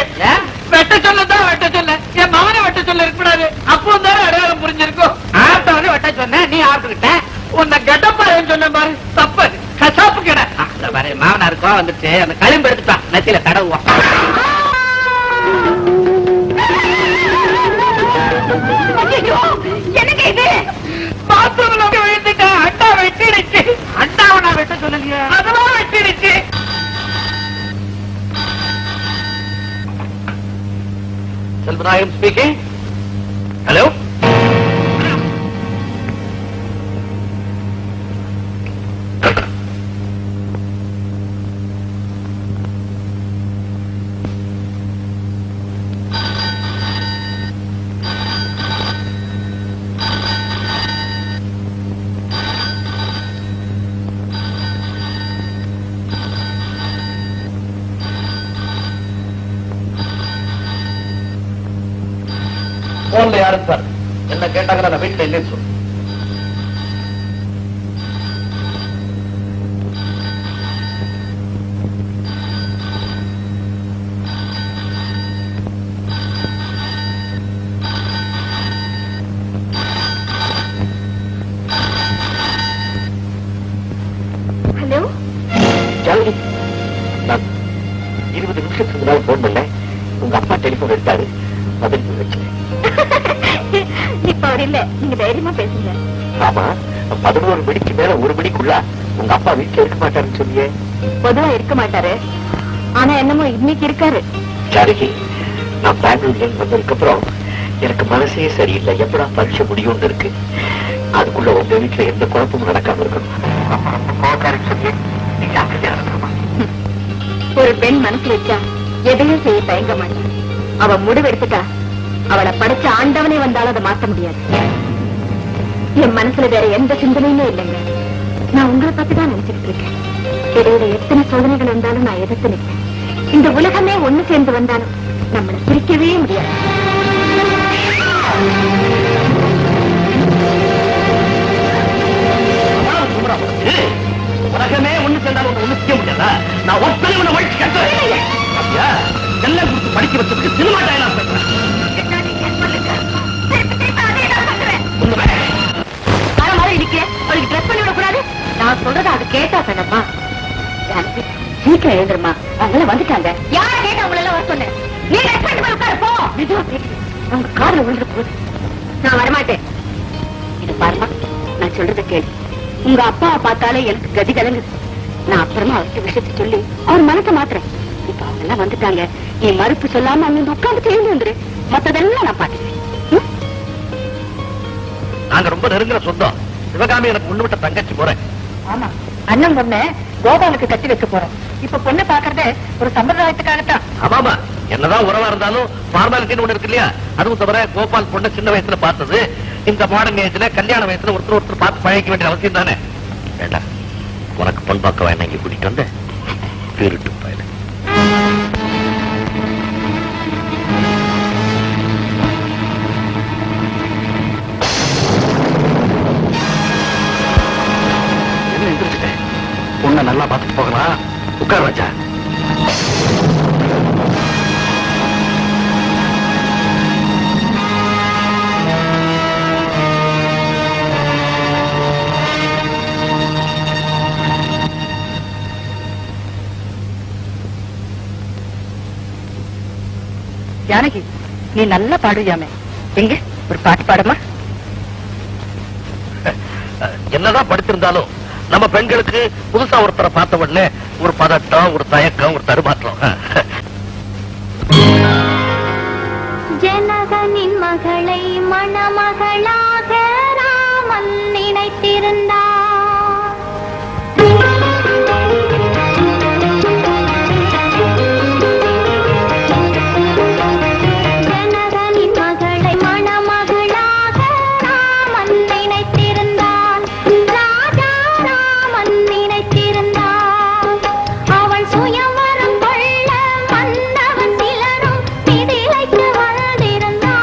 வெட்ட சொல்லதான் வெட்ட சொல்ல. என் மகனை வெட்ட சொல்ல இருக்கக்கூடாது. அப்போ தானே அடையாளம் புரிஞ்சிருக்கும். ஆட்டவனு வெட்ட சொன்ன, நீ ஆட்டுக்கிட்ட. உன்னை கெட்டப்பாருன்னு சொன்ன பாரு, தப்பு. கசாப்பு கடை பாரு. மாமனாருக்கோ வந்துட்டு அந்த களிம்பு எடுத்துட்டான், நெத்தியில தடவுவான்.
எனக்கு இது
பாத்ரூம்ல விழுந்துட்டான். அண்டா வெட்டிடுச்சு. அண்டாவை நான் வெட்ட சொல்லலையே, அதுவா வெட்டிடுச்சு. செல்வராயன் ஸ்பீக்கிங். ஹலோ. போன்ல யாரும் சார் என்ன கேட்டாங்க, நான் வீட்டுல இல்லைன்னு சொல்லு.
ஹலோ.
ஜானகி, நான் 20 நிமிஷத்துக்கு முன்னால போன் பண்ணேன். உங்க அப்பா டெலிபோன் எடுத்தாரு, பதில் வச்சேன்.
இப்ப அவர் இல்ல, நீங்க தைரியமா பேசுங்க.
ஆமா, 11 மணிக்கு மேல 1 மணிக்குள்ள உங்க அப்பா வீட்டுல இருக்க மாட்டாருன்னு சொல்லியே.
பொதுவா இருக்க மாட்டாரு, ஆனா என்னமோ இன்னைக்கு இருக்காரு.
ஜானகி, நான் பெங்களூர்ல இருந்து வந்ததுக்கு அப்புறம் எனக்கு மனசே சரியில்லை. எப்படா பரீட்சை முடியும்னு இருக்கு. அதுக்குள்ள உங்க வீட்டுல எந்த குழப்பமும் நடக்காம இருக்கணும். சொல்லி நீ ஜாக்கிரதையா இருக்கணுமா?
ஒரு பெண் மனசு வச்சா எதையும் செய்ய தயங்க மாட்டான். அவ முடிவெடுத்துட்டா அவளை படைச்ச ஆண்டவனே வந்தாலும் அதை மாற்ற முடியாது. என் மனசுல வேற எந்த சிந்தனையுமே இல்லைங்க. நான் உங்களை பத்தி தான் நினைச்சுட்டு இருக்கேன். இடையில எத்தனை சோதனைகள் வந்தாலும் நான் எதிர்த்து நிற்பேன். இந்த உலகமே ஒண்ணு சேர்ந்து வந்தாலும் நம்மளை பிரிக்கவே முடியாது.
உலகமே ஒண்ணு சேர்ந்தாலும் ஒண்ணு செய்ய முடியாதா? நான் ஒத்தனை உன்னை வழிச்சு கேட்கிறேன். எல்லாம் கொடுத்து படிக்க வச்சதுக்கு சினிமா டயலாக் பேசுறேன்.
நான் சொல்றத அது கேட்டா தானம்மா. சீக்கிரம் எழுந்துருமா, அவங்க வந்துட்டாங்க. யார கேட்டா உங்களை எல்லாம் வர சொன்னேன். நீ உட்காரு போ. அவங்க கார்ல விழுந்து போகுது. நான் வரமாட்டேன். இது பாருமா, நான் சொல்றத கேளு. உங்க அப்பாவை பார்த்தாலே எனக்கு கதி கலங்குது. நான் அப்புறமா அவர்கிட்ட விஷயத்தை சொல்லி அவர் மனசை மாத்துறேன். இப்ப அவங்க எல்லாம் வந்துட்டாங்க. நீ மறுப்பு சொல்லாம அங்க உட்கார்ந்து சேர்ந்து வந்துரு. மத்ததெல்லாம் நான் பாத்துக்கிறேன்.
நாங்க ரொம்ப நெருங்குற சொந்தம். சிவகாமி எனக்கு முன்னு விட்ட தங்கச்சி போறேன்.
ஆமா, அண்ணன் பொண்ணு கோபாலுக்கு கட்டி வைக்க போறோம். இப்ப பொண்ணு பாக்குறதே ஒரு சம்பிரதாயத்துக்காகத்தான்.
ஆமாமா, என்னதான் உறவா இருந்தாலும் ஃபார்மாலிட்டின்னு ஒண்ணு இருக்கு இல்லையா? அதுவும் தவிர கோபால் பொண்ணு சின்ன வயசுல பார்த்தது, இந்த மாடர்ன் ஏஜ்ல கல்யாண வயசுல ஒருத்தர் பார்த்து பழகிக்க வேண்டிய அவசியம் தானே. ஏண்டா, உனக்கு பொன் பார்க்க வேணா இங்க கூட்டிட்டு வந்த திருட்டு பயல. பொண்ணை நல்லா பார்த்துட்டு போகலாம். உட்கார் ராஜா.
ஜானகி, நீ நல்லா பாடுவியாமே, எங்க ஒரு பாட்டு பாடுமா?
என்னதான் படிச்சிருந்தாலும் நம்ம பெண்களுக்கு புதுசா ஒருத்தரை பார்த்த உடனே ஒரு பதட்டம், ஒரு தயக்கம், ஒரு தடுமாற்றம்.
ஜனகனின் மகளை மணமகளாக ராமன் நினைத்திருந்தார். ஜனகனின் மகளை மணமகளாக ராமன் நினைத்திருந்தான். ராஜா ராமன் நினைத்திருந்தான். அவள் சுயவரம் கொள்ள மன்னவன் சிலரும் மிதிலைக்கு வந்திருந்தான்.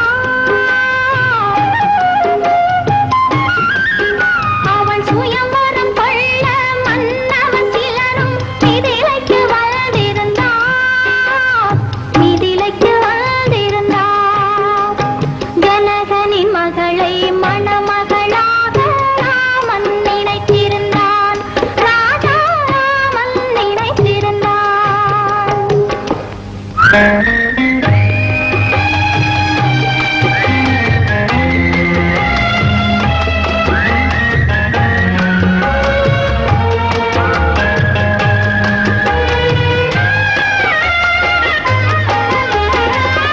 அவள் சுயவரம் கொள்ள மன்னவன் சிலரும் மிதிலைக்கு வந்திருந்தான். மிதிலைக்கு வந்திருந்தான். ஜனகனின் மகளை மணமகளாக ராமன் நினைத்திருந்தான். ராஜா ராமன் நினைத்திருந்தான்.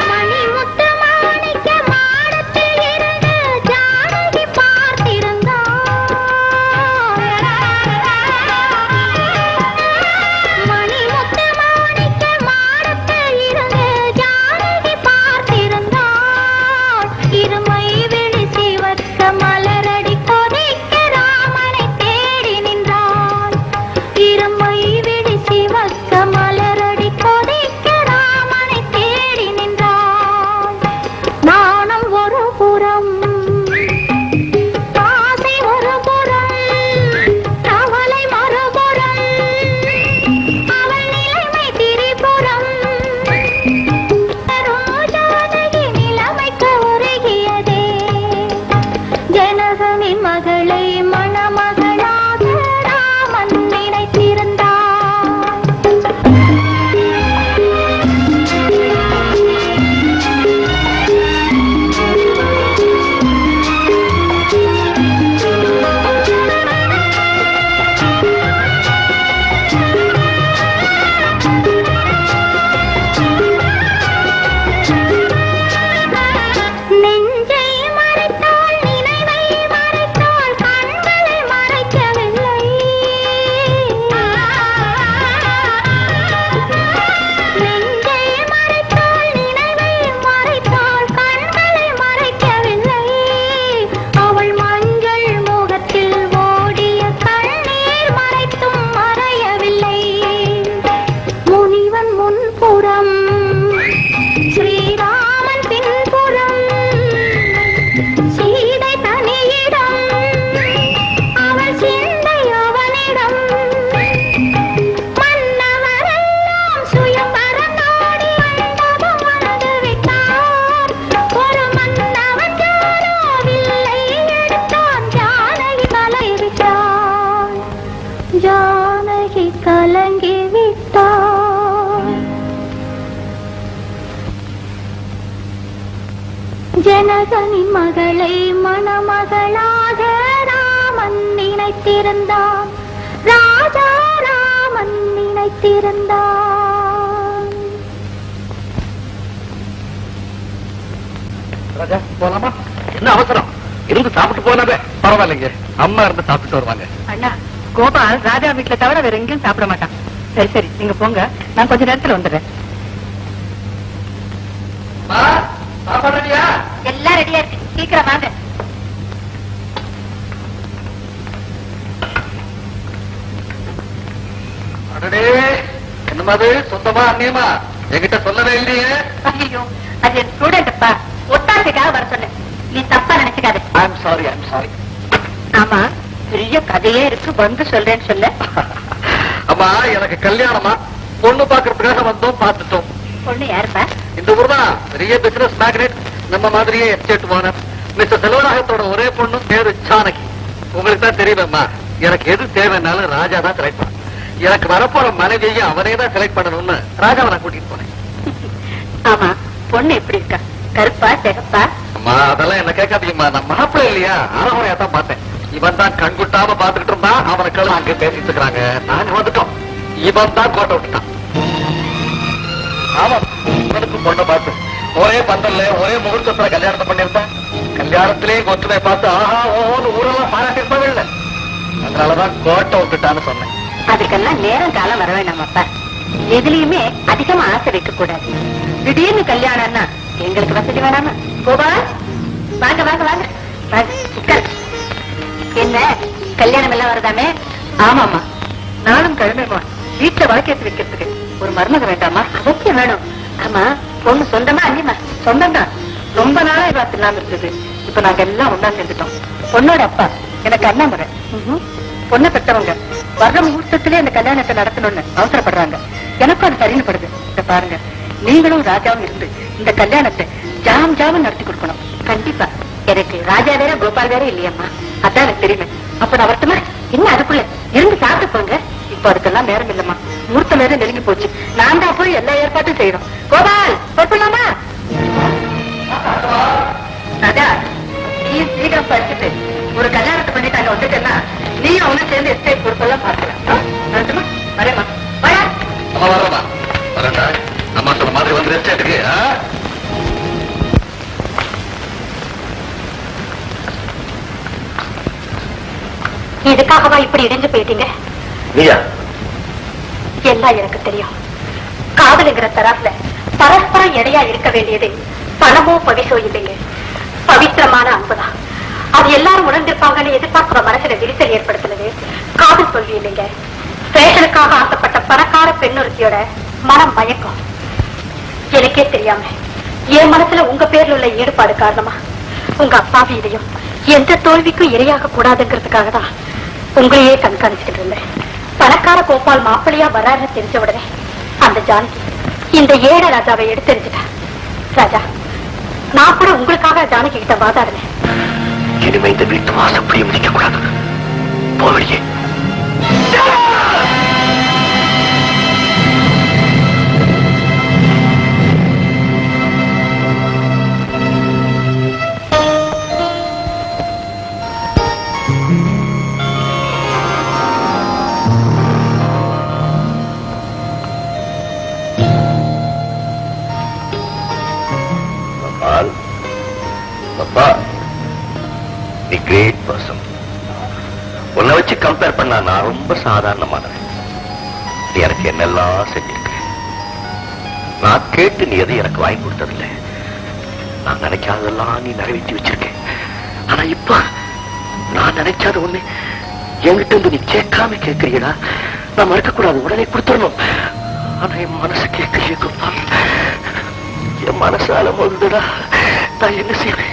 மணிமுத்து மாணிக்க மாடத்தில் இருந்து ஜானகி பார்த்திருந்தாள். மணிமுத்து மாணிக்க மாடத்தில் இருந்து ஜானகி பார்த்திருந்தாள். இருமை விழி சிவக்க மலரடி கொதிக்க ராமனை தேடி நின்றாள். இருமை விழி சிவக்க மலரடி கொதிக்க ராமனை தேடி நின்றாள். நாணம் ஒரு புறம், ஆசை ஒரு புறம், கவலை மறுபுறம், அவள் நிலைமை திரிபுறம். ரோஜானகி நிலைமைக்கு உருகியதே. ஜனகனின் மகளை மணமகளாக ராமன் நினைத்திருந்தான். நெஞ்சை மறைத்தாள், நினைவை மறைத்தாள், கண்களை மறைக்கவில்லை. நெஞ்சை மறைத்தாள், நினைவை மறைத்தாள், கண்களை மறைக்கவில்லை. அவள் மஞ்சள் முகத்தில் ஓடிய கண்ணீர் மறைத்தும் மறையவில்லை. முனிவன் முன்புறம், ஸ்ரீராமன் பின்புறம், சீதை தனியிடம், அவள் சிந்தை அவனிடம். மன்னவரெல்லாம் சுயம்பரம் நாடி மண்டபம் வந்து விட்டார். ஒரு மன்னவன் யாரோ வில்லை எடுத்தான். ஜானகி கலங்கி விட்டாள். ஜானகி கலங்கி விட்டாள். ஜனகனின் மகளை மணமகளாக ராமன் நினைத்திருந்தான். ராஜா ராமன் நினைத்திருந்தான்.
ராஜா, போலாமா? என்ன அவசரம்? இருந்து சாப்பிட்டு போனாவே பரவாயில்லைங்க. அம்மா இருந்து சாப்பிட்டு வருவாங்க.
அண்ணா, கோபால் ராஜா வீட்டுல தவிர வேற எங்கேயும் சாப்பிட மாட்டான். சரி சரி, நீங்க போங்க, நான் கொஞ்ச நேரத்துல வந்துடுறேன்.
சாப்பாடு ரெடியா?
எல்லாம் ரெடியா இருக்கு, சீக்கிரம் வாங்க.
அடடே, என்னமா அது? சொந்தமா அண்ணியமா? என்கிட்ட சொல்லவே இல்லையே.
ஐயோ, அது என் ஸ்டூடெண்ட்ப்பா, ஒத்தாசைக்காக வர சொன்னேன். நீ தப்பா நினைச்சுக்காத.
I'm sorry.
ஆமா, பெரிய கதையே இருக்கு, வந்து சொல்றேன்னு சொல்ல.
அம்மா, எனக்கு கல்யாணமா? பொண்ணு பாக்குறதுக்காக வந்தோம், பார்த்துட்டோம்.
பொண்ணு யாருப்பா?
இந்த ஊர் தான் பெரிய பிசினஸ் மேக்னெட், நம்ம மாதிரியே எஸ்டேட் ஓனர் மிஸ்டர் செல்வராகத்தோட ஒரே பொண்ணு பேரு ஜானகி. உங்களுக்கு தான் தெரியுமேம்மா, எனக்கு எது தேவைன்னாலும் ராஜா தான் செலக்ட் பண்ண. எனக்கு வரப்போற மனைவியையும் அவனே தான் செலக்ட் பண்ணணும்னு ராஜாவை நான் கூட்டிட்டு போனேன்.
ஆமா, பொண்ணு எப்படி இருக்கா? கருப்பா சிகப்பா?
அம்மா, அதெல்லாம் என்ன கேட்காதீங்கம்மா, நான் மாப்பிள்ளை இல்லையா, அறமுறையா தான் பார்த்தேன். இவன் தான் கண்குட்டாம பாத்துக்கிட்டு இருந்தான், அவனுக்கு அங்க பேசிட்டு இருக்கிறாங்க. நாங்க வந்துட்டோம், இவன் தான் கோட்டை விட்டுட்டான். ஆமா, இவனுக்கு பொண்ணை பார்த்து ஒரே பந்தல்ல ஒரே முகூர்த்தத்துல கல்யாணத்தை பண்ணிருந்தான். கல்யாணத்திலேயே கொத்துமை பார்த்து ஆஹா ஓன்னு ஊரெல்லாம் பாராட்டிருப்பவே இல்லை. அதனாலதான் கோட்டை விட்டுட்டான்னு சொன்னேன்.
அதுக்கெல்லாம் நேரம் காலம் வர வேண்டாமப்பா. எதுலயுமே அதிகமா ஆசை வைக்க கூடாது. திடீர்னு கல்யாணம்னா எங்களுக்கு வசதி வேணாமா? கோபால், வாங்க வாங்க வாங்க வாங்க, உட்காரு. என்ன கல்யாணம் எல்லாம் வருதாமே? ஆமாமா, நானும் கிழமைமா வீட்டுல வழக்கேத்து வைக்கிறதுக்கு ஒரு மருமக வேண்டாமா? அவசியம் வேணும். ஆமா, பொண்ணு சொந்தமா அண்ணிமா? சொந்தம் தான், ரொம்ப நாளா பார்த்து இல்லாம இருந்தது. இப்ப நாங்க எல்லாம் ஒண்ணா சேர்ந்துட்டோம். பொண்ணோட அப்பா எனக்கு அண்ணாமரை. பொண்ணை பெற்றவங்க வர்ற முகூர்த்தத்திலே அந்த கல்யாணத்தை நடத்தணும்னு அவசரப்படுறாங்க. எனக்கும் அது சரின்னு படுது. இத பாருங்க, நீங்களும் ராஜாவும் இருந்து இந்த கல்யாணத்தை ஜாம் ஜாம நடத்தி கொடுக்கணும். கண்டிப்பா. எனக்கு ராஜா வேற கோபால் வேற இல்லையம்மா, அதான் எனக்கு தெரியுமே. அப்ப நான் வரட்டுமா? என்ன அதுக்குள்ள இருந்து சாப்பிட்டு போங்க. இப்ப அதுக்கெல்லாம் நேரம் இல்லம்மா, முகூர்த்தம் வேற நெருங்கி போச்சு. நான் தான் போய் எல்லா ஏற்பாட்டும் செய்யணும். கோபால், பொறுப்பலாமா? ராஜா, நீ சீக்கிரம் படிச்சுட்டு ஒரு கல்யாணத்தை பண்ணிட்டு அங்க வந்துட்டேன்னா நீயும் அவனும் சேர்ந்து எஸ்டேட் பொறுப்பெல்லாம் பார்க்கலாம். வரேம்மா, வரா.
அம்மா வர்றமா, வரேன்டா. அம்மா சொன்ன மாதிரி வந்து எஸ்டேட்டுக்கு.
எதுக்காகவா இப்படி இடிஞ்சு போயிட்டீங்க?
நீயா?
எல்லாம் எனக்கு தெரியும். காதலுங்கிற தராசுல பரஸ்பரம் எடையா இருக்க வேண்டியது பணமோ பவிசோ இல்லைங்க, பவித்திரமான அன்புதான். அது எல்லாரும் உணர்ந்திருப்பாங்கன்னு எதிர்பார்க்கிற மனசுல விரிசல் ஏற்படுத்தினது காதல் தோல்வி இல்லைங்க, பேஷனுக்காக ஆசைப்பட்ட பணக்கார பெண்ணொருத்தியோட மனம் மயக்கம். எனக்கே தெரியாம என் மனசுல உங்க பேர்ல உள்ள ஈடுபாடு காரணமா உங்க அப்பாவியிலையும் எந்த தோல்விக்கும் இரையாக கூடாதுங்கிறதுக்காக தான் உங்களையே கண்காணிச்சுக்கிட்டு இருந்தேன். பணக்கார கோபால் மாப்பிள்ளையா வர்றாருன்னு தெரிஞ்ச உடனே அந்த ஜானகி இந்த ஏழை ராஜாவை எடுத்தெறிஞ்சிட்டா. ராஜா, நான் கூட உங்களுக்காக ஜானகி கிட்ட வாதாடுனேன்.
இனிமே இந்த வீட்டு வாசப்படியும் நிற்க கூடாது, போவடியே. தி கிரேட் பர்சன். உன்னை வச்சு கம்பேர் பண்ணா நான் ரொம்ப சாதாரணமானவன். நீ எனக்கு என்னெல்லாம் செஞ்சிருக்க. நான் கேட்டு நீ எதுவும் எனக்கு வாங்கி கொடுத்ததில்லை. நான் நினைக்காதெல்லாம் நீ நிறைவேற்றி வச்சிருக்கேன். ஆனா இப்ப நான் நினைக்காத ஒண்ணு என்கிட்ட இருந்து நீ கேட்காம கேட்கறீடா. நான் மறுக்கக்கூடாது, உடனே கொடுத்துடணும். ஆனா என் மனசு கேட்கறிய கோபால், என் மனசால போகுதுடா. நான் என்ன செய்வேன்?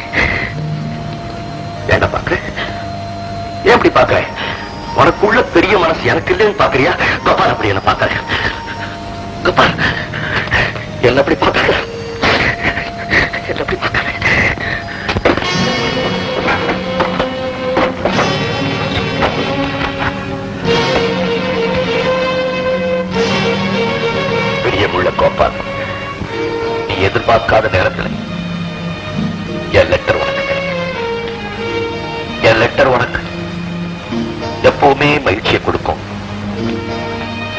என்ன பாக்குறேன்? ஏன் அப்படி பாக்குறேன்? உனக்குள்ள பெரிய மனசு எனக்கு இல்லைன்னு பாக்குறியா? கோபால், அப்படி என்ன பாக்குறேன்? கோபால், என்ன அப்படி பாக்குற? என்ன அப்படி பாக்குற? பெரியமுள்ள கோபால், நீ எதிர்பார்க்காத நேரத்தில் என் லெட்டர் உனக்கு கிடைக்கும். என் லெட்டர் உனக்கு எப்பவுமே மகிழ்ச்சியை கொடுக்கும்.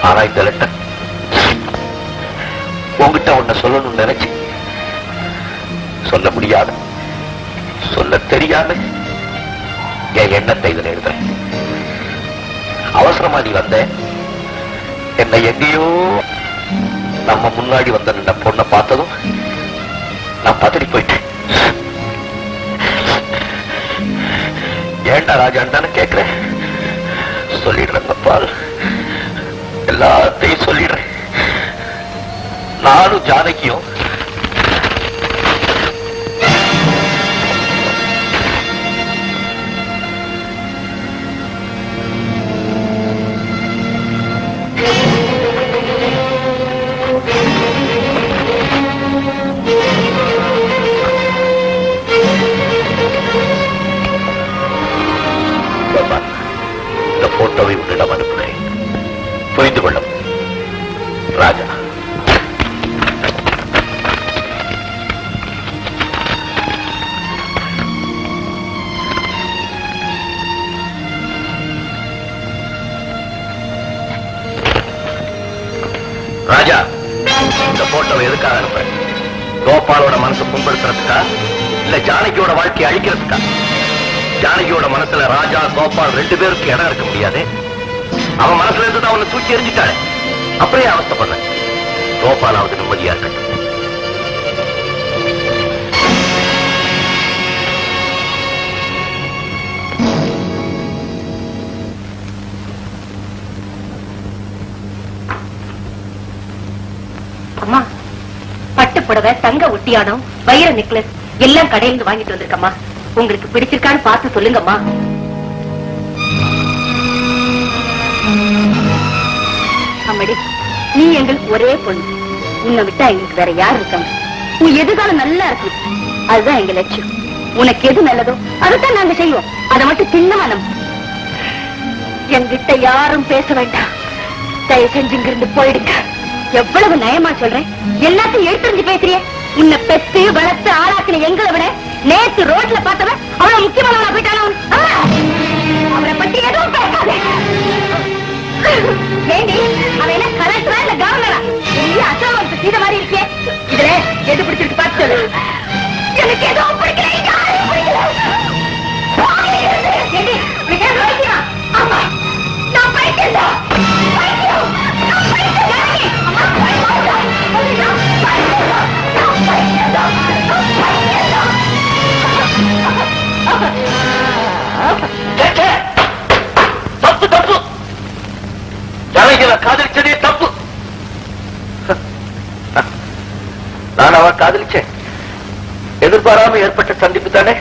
ஆனா இந்த லெட்டர் உங்ககிட்ட ஒன்ன சொல்லணும்னு நினைச்சு சொல்ல முடியாத, சொல்ல தெரியாத என் எண்ணத்தை இதுல எழுதுறேன்.
அவசரமா நீ வந்த, என்னை எங்கேயோ நம்ம முன்னாடி வந்த நின்ற பொண்ணை பார்த்ததும் நான் பதறி போயிட்டேன். ஏண்டா ராஜான்னு தானே கேட்கிறேன். சொல்லிடுறேன் பால், எல்லாத்தையும் சொல்லிடுறேன். நானும் ஜானகியும் இந்த போட்டோவை உன்னிடம் அனுப்புகிறேன். புரிந்து கொள்ளும் ராஜா. ராஜா, இந்த போட்டோவை எதுக்காக அனுப்புறேன்? கோபாலோட மனசு புண்படுத்துறதுக்கா இல்ல ஜானகியோட வாழ்க்கையை அழிக்கிறதுக்கா? ஜானகியோட மனசுல ராஜா கோபால் 2 பேருக்கு இடம் இருக்க முடியாது. அவன் மனசுல இருந்து அவனை தூக்கி எறிஞ்சிட்டாரு. அப்படியே அவஸ்தைப்படுற. கோபாலாவது நிம்மதியா இருக்கட்டும்.
அம்மா, பட்டு புடவை, தங்க ஒட்டியானம், வைர நெக்லஸ் எல்லாம் கடையிலிருந்து வாங்கிட்டு வந்திருக்கம்மா. உங்களுக்கு பிடிச்சிருக்கான்னு பார்த்து சொல்லுங்கம்மா. அம்மடி, நீ எங்களுக்கு ஒரே பொண்ணு. உன்னை விட்டா எங்களுக்கு வேற யார் இருக்காங்க? உன் எதிர்காலம் நல்லா இருக்கு, அதுதான் எங்க லட்சியம். உனக்கு எது நல்லதோ அதைத்தான் நாங்க செய்வோம். அதை மட்டும் சின்னமா நம்ப. என்கிட்ட யாரும் பேச வேண்டாம். தயவு செஞ்சு இங்கிருந்து போயிடுங்க. எவ்வளவு நயமா சொல்றேன். எல்லாத்தையும் எடுத்துரிஞ்சு பேசுறிய. உன்னை பெத்து வளர்த்து ஆளாக்கின எங்களை விட நேற்று ரோட்ல பார்த்தவன் அவ்வளவு முக்கியமானவனா போயிட்டான. அவரை பத்தி எதுவும் பேசாத. வேண்டி அவன் என்ன கலெக்டரா இல்ல கவர்னரா? அசோகத்துக்கு சீத மாதிரி இருக்கே. இதுல எது பிடிச்சிருக்கு பார்த்து சொல்லு. எனக்கு எதுவும் பிடிக்கல. ஆமா, நான் பைக்கல.
தப்பு தப்பு. ஜானகியை காதலிச்சதே தப்பு. நான் அவ காதலிச்சேன். எதிர்பாராம ஏற்பட்ட சந்திப்பு தானே.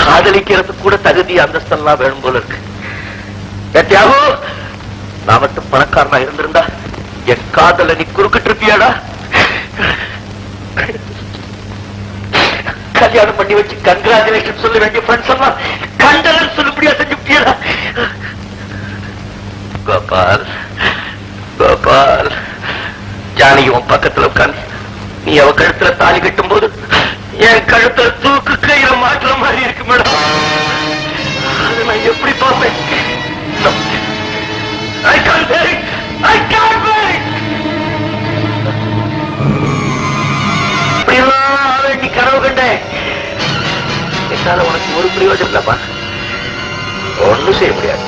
காதலிக்கிறதுக்கு கூட தகுதி அந்தஸ்தெல்லாம் வேணும் போல இருக்கு. நான் மட்டும் பணக்காரனா இருந்திருந்தா என் காதல நீ குறுக்கிட்டு இருப்பியாடா? கல்யாணம் பண்ணி வச்சு கங்க்ராச்சுலேஷன் சொல்ல வேண்டிய ஃப்ரெண்ட்ஸ் எல்லாம் கண்டலன் சொல்லுபடியா செஞ்சுட்டியடா. கோபால், கோபால், ஜானகி உன் பக்கத்துல உட்காந்து நீ அவ கழுத்துல தாலி கட்டும் போது என் கழுத்துல தூக்கு கயிற மாற்ற மாதிரி இருக்கு மேடம். அதை நான் எப்படி பார்ப்பேன்? I can't bear it! I can't bear it! இப்படியெல்லாம் நீ கனவு கண்ட என்னால உனக்கு ஒரு பிரயோஜனம் இல்லப்பா. ஒன்றும் செய்ய முடியாது.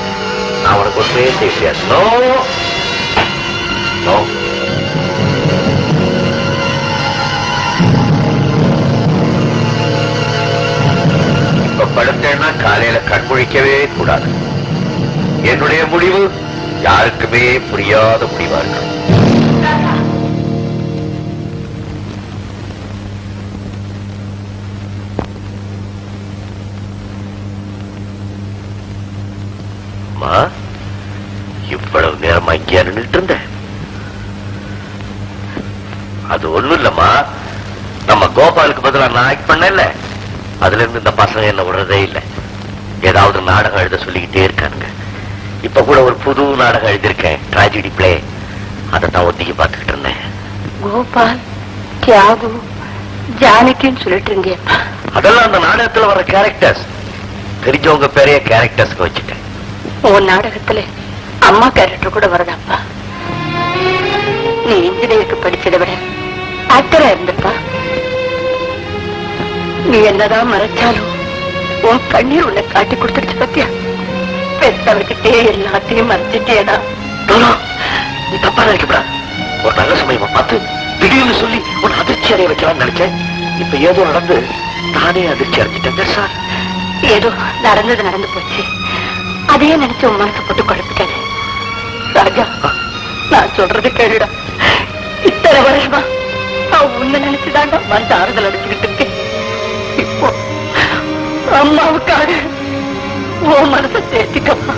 நான் உனக்கு ஒன்றே செய்ய முடியாது. No no. இப்ப படுத்தேன்னா காலையில கண்முழிக்கவே கூடாது. என்னுடைய முடிவு யாருக்குமே புரியாத முடிவா இருக்கு. இவ்வளவு நேரமா இங்கே நின்றுட்டு இருந்த? அது ஒண்ணும் இல்லம்மா, நம்ம கோபாலுக்கு பதிலா நான் ஆக்ட் பண்ணல. அதுல இருந்து இந்த பசங்க என்ன விடுறதே இல்லை. ஏதாவது நாடகம் எழுத சொல்லிக்கிட்டே இருக்கானுங்க. இப்ப கூட ஒரு புது நாடகம் எழுதியிருக்கேன், டிராஜடி பிளே. அதைத்தான் ஒத்திக்கு பார்த்துக்கிட்டு இருந்தேன்.
கோபால், தியாகு, ஜானகின்னு சொல்லிட்டு இருந்தேன்.
அதெல்லாம் அந்த நாடகத்துல வர கேரக்டர்ஸ். தெரிஞ்சவங்க பேரைய கேரக்டர்ஸ்க்கு வச்சுட்டேன்.
உன் நாடகத்துல அம்மா கேரக்டர் கூட வருதாப்பா. நீ இன்ஜினியருக்கு படிச்சதை விட ஆக்டரா இருந்தப்பா. நீ என்னதான் மறைச்சாலும் உன் கண்ணீர் உன்னை காட்டி கொடுத்துருச்சு பத்தியா. பெத்தவர்கிட்டே எல்லாத்தையும் மறைச்சிட்டேடா.
நீ தப்பா நினைக்கப்படா. ஒரு நல்ல சமயமா பார்த்து திடீர்னு சொல்லி ஒரு அதிர்ச்சி அடைய வைக்கலாம்னு நினைச்சேன். இப்ப ஏதோ நடந்து நானே அதிர்ச்சி அடைஞ்சிட்டேன் சார்.
ஏதோ நடந்தது நடந்து போச்சு. அதையே நினைச்சு உன் மனசை போட்டு குழப்பிக்காது. ராஜா, நான் சொல்றது கேளுடா. இத்தனை வருஷமா நான் உன்னை நினைச்சுதாண்டா மனசு ஆறுதல் அடிச்சுக்கிட்டு இருக்கேன். இப்போ அம்மாவுக்காக உன் மனசை தேர்த்திக்கம்மா.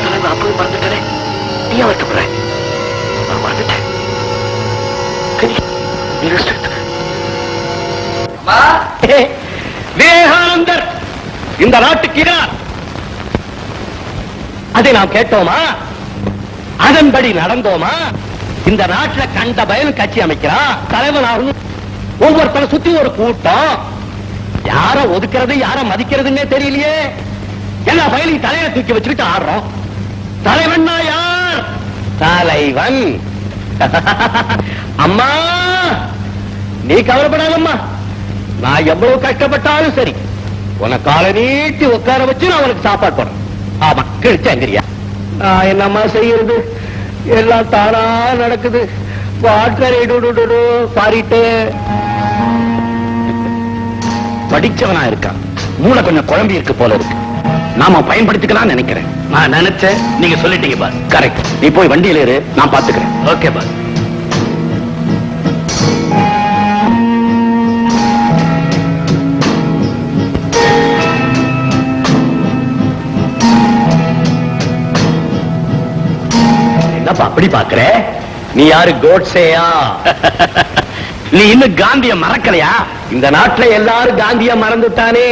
நான் அப்பவே மறந்துட்டேன். நீ வருத்தப்படுற. நான் மறந்துட்டேன். நீ ரெஸ்ட் எடுத்துக்க.
விவேகானந்தர் இந்த நாட்டுக்கு யார்? அதை நாம் கேட்டோமா? அதன்படி நடந்தோமா? இந்த நாட்டுல கண்ட பயன் கட்சி அமைக்கிறான் தலைவனாகும். ஒவ்வொருத்தரை சுத்தி ஒரு கூட்டம். யார ஒதுக்கிறது யார மதிக்கிறதுன்னே தெரியலையே. எல்லா பயனையும் தலையில தூக்கி வச்சுக்கிட்டு ஆடுறோம். தலைவன்னா யார்? தலைவன். அம்மா நீ கவலைப்படாதம்மா. நான் எவ்வளவு கஷ்டப்பட்டாலும் சரி உன காலை நீட்டி உட்கார வச்சு நான் உனக்கு சாப்பாடு போடுறேன். ஆமா கிழிச்சங்கிரியா. நான் என்னம்மா செய்யறது? எல்லாம் தானா நடக்குது. பாரிட்டு படிச்சவனா இருக்கான். மூளை கொஞ்சம் குழம்பி இருக்கு போல இருக்கு. நாம பயன்படுத்திக்கலாம் நினைக்கிறேன். நான் நினைச்சேன், நீங்க சொல்லிட்டீங்க பாஸ். கரெக்ட். நீ போய் வண்டியில இரு, நான் பாத்துக்கிறேன். Okay boss. என்னப்பா அப்படி பாக்குற? நீ யாரு? கோட்ஸேயா? நீ இன்னும் காந்திய மறக்கலையா? இந்த நாட்டுல எல்லாரும் காந்திய மறந்துட்டானே.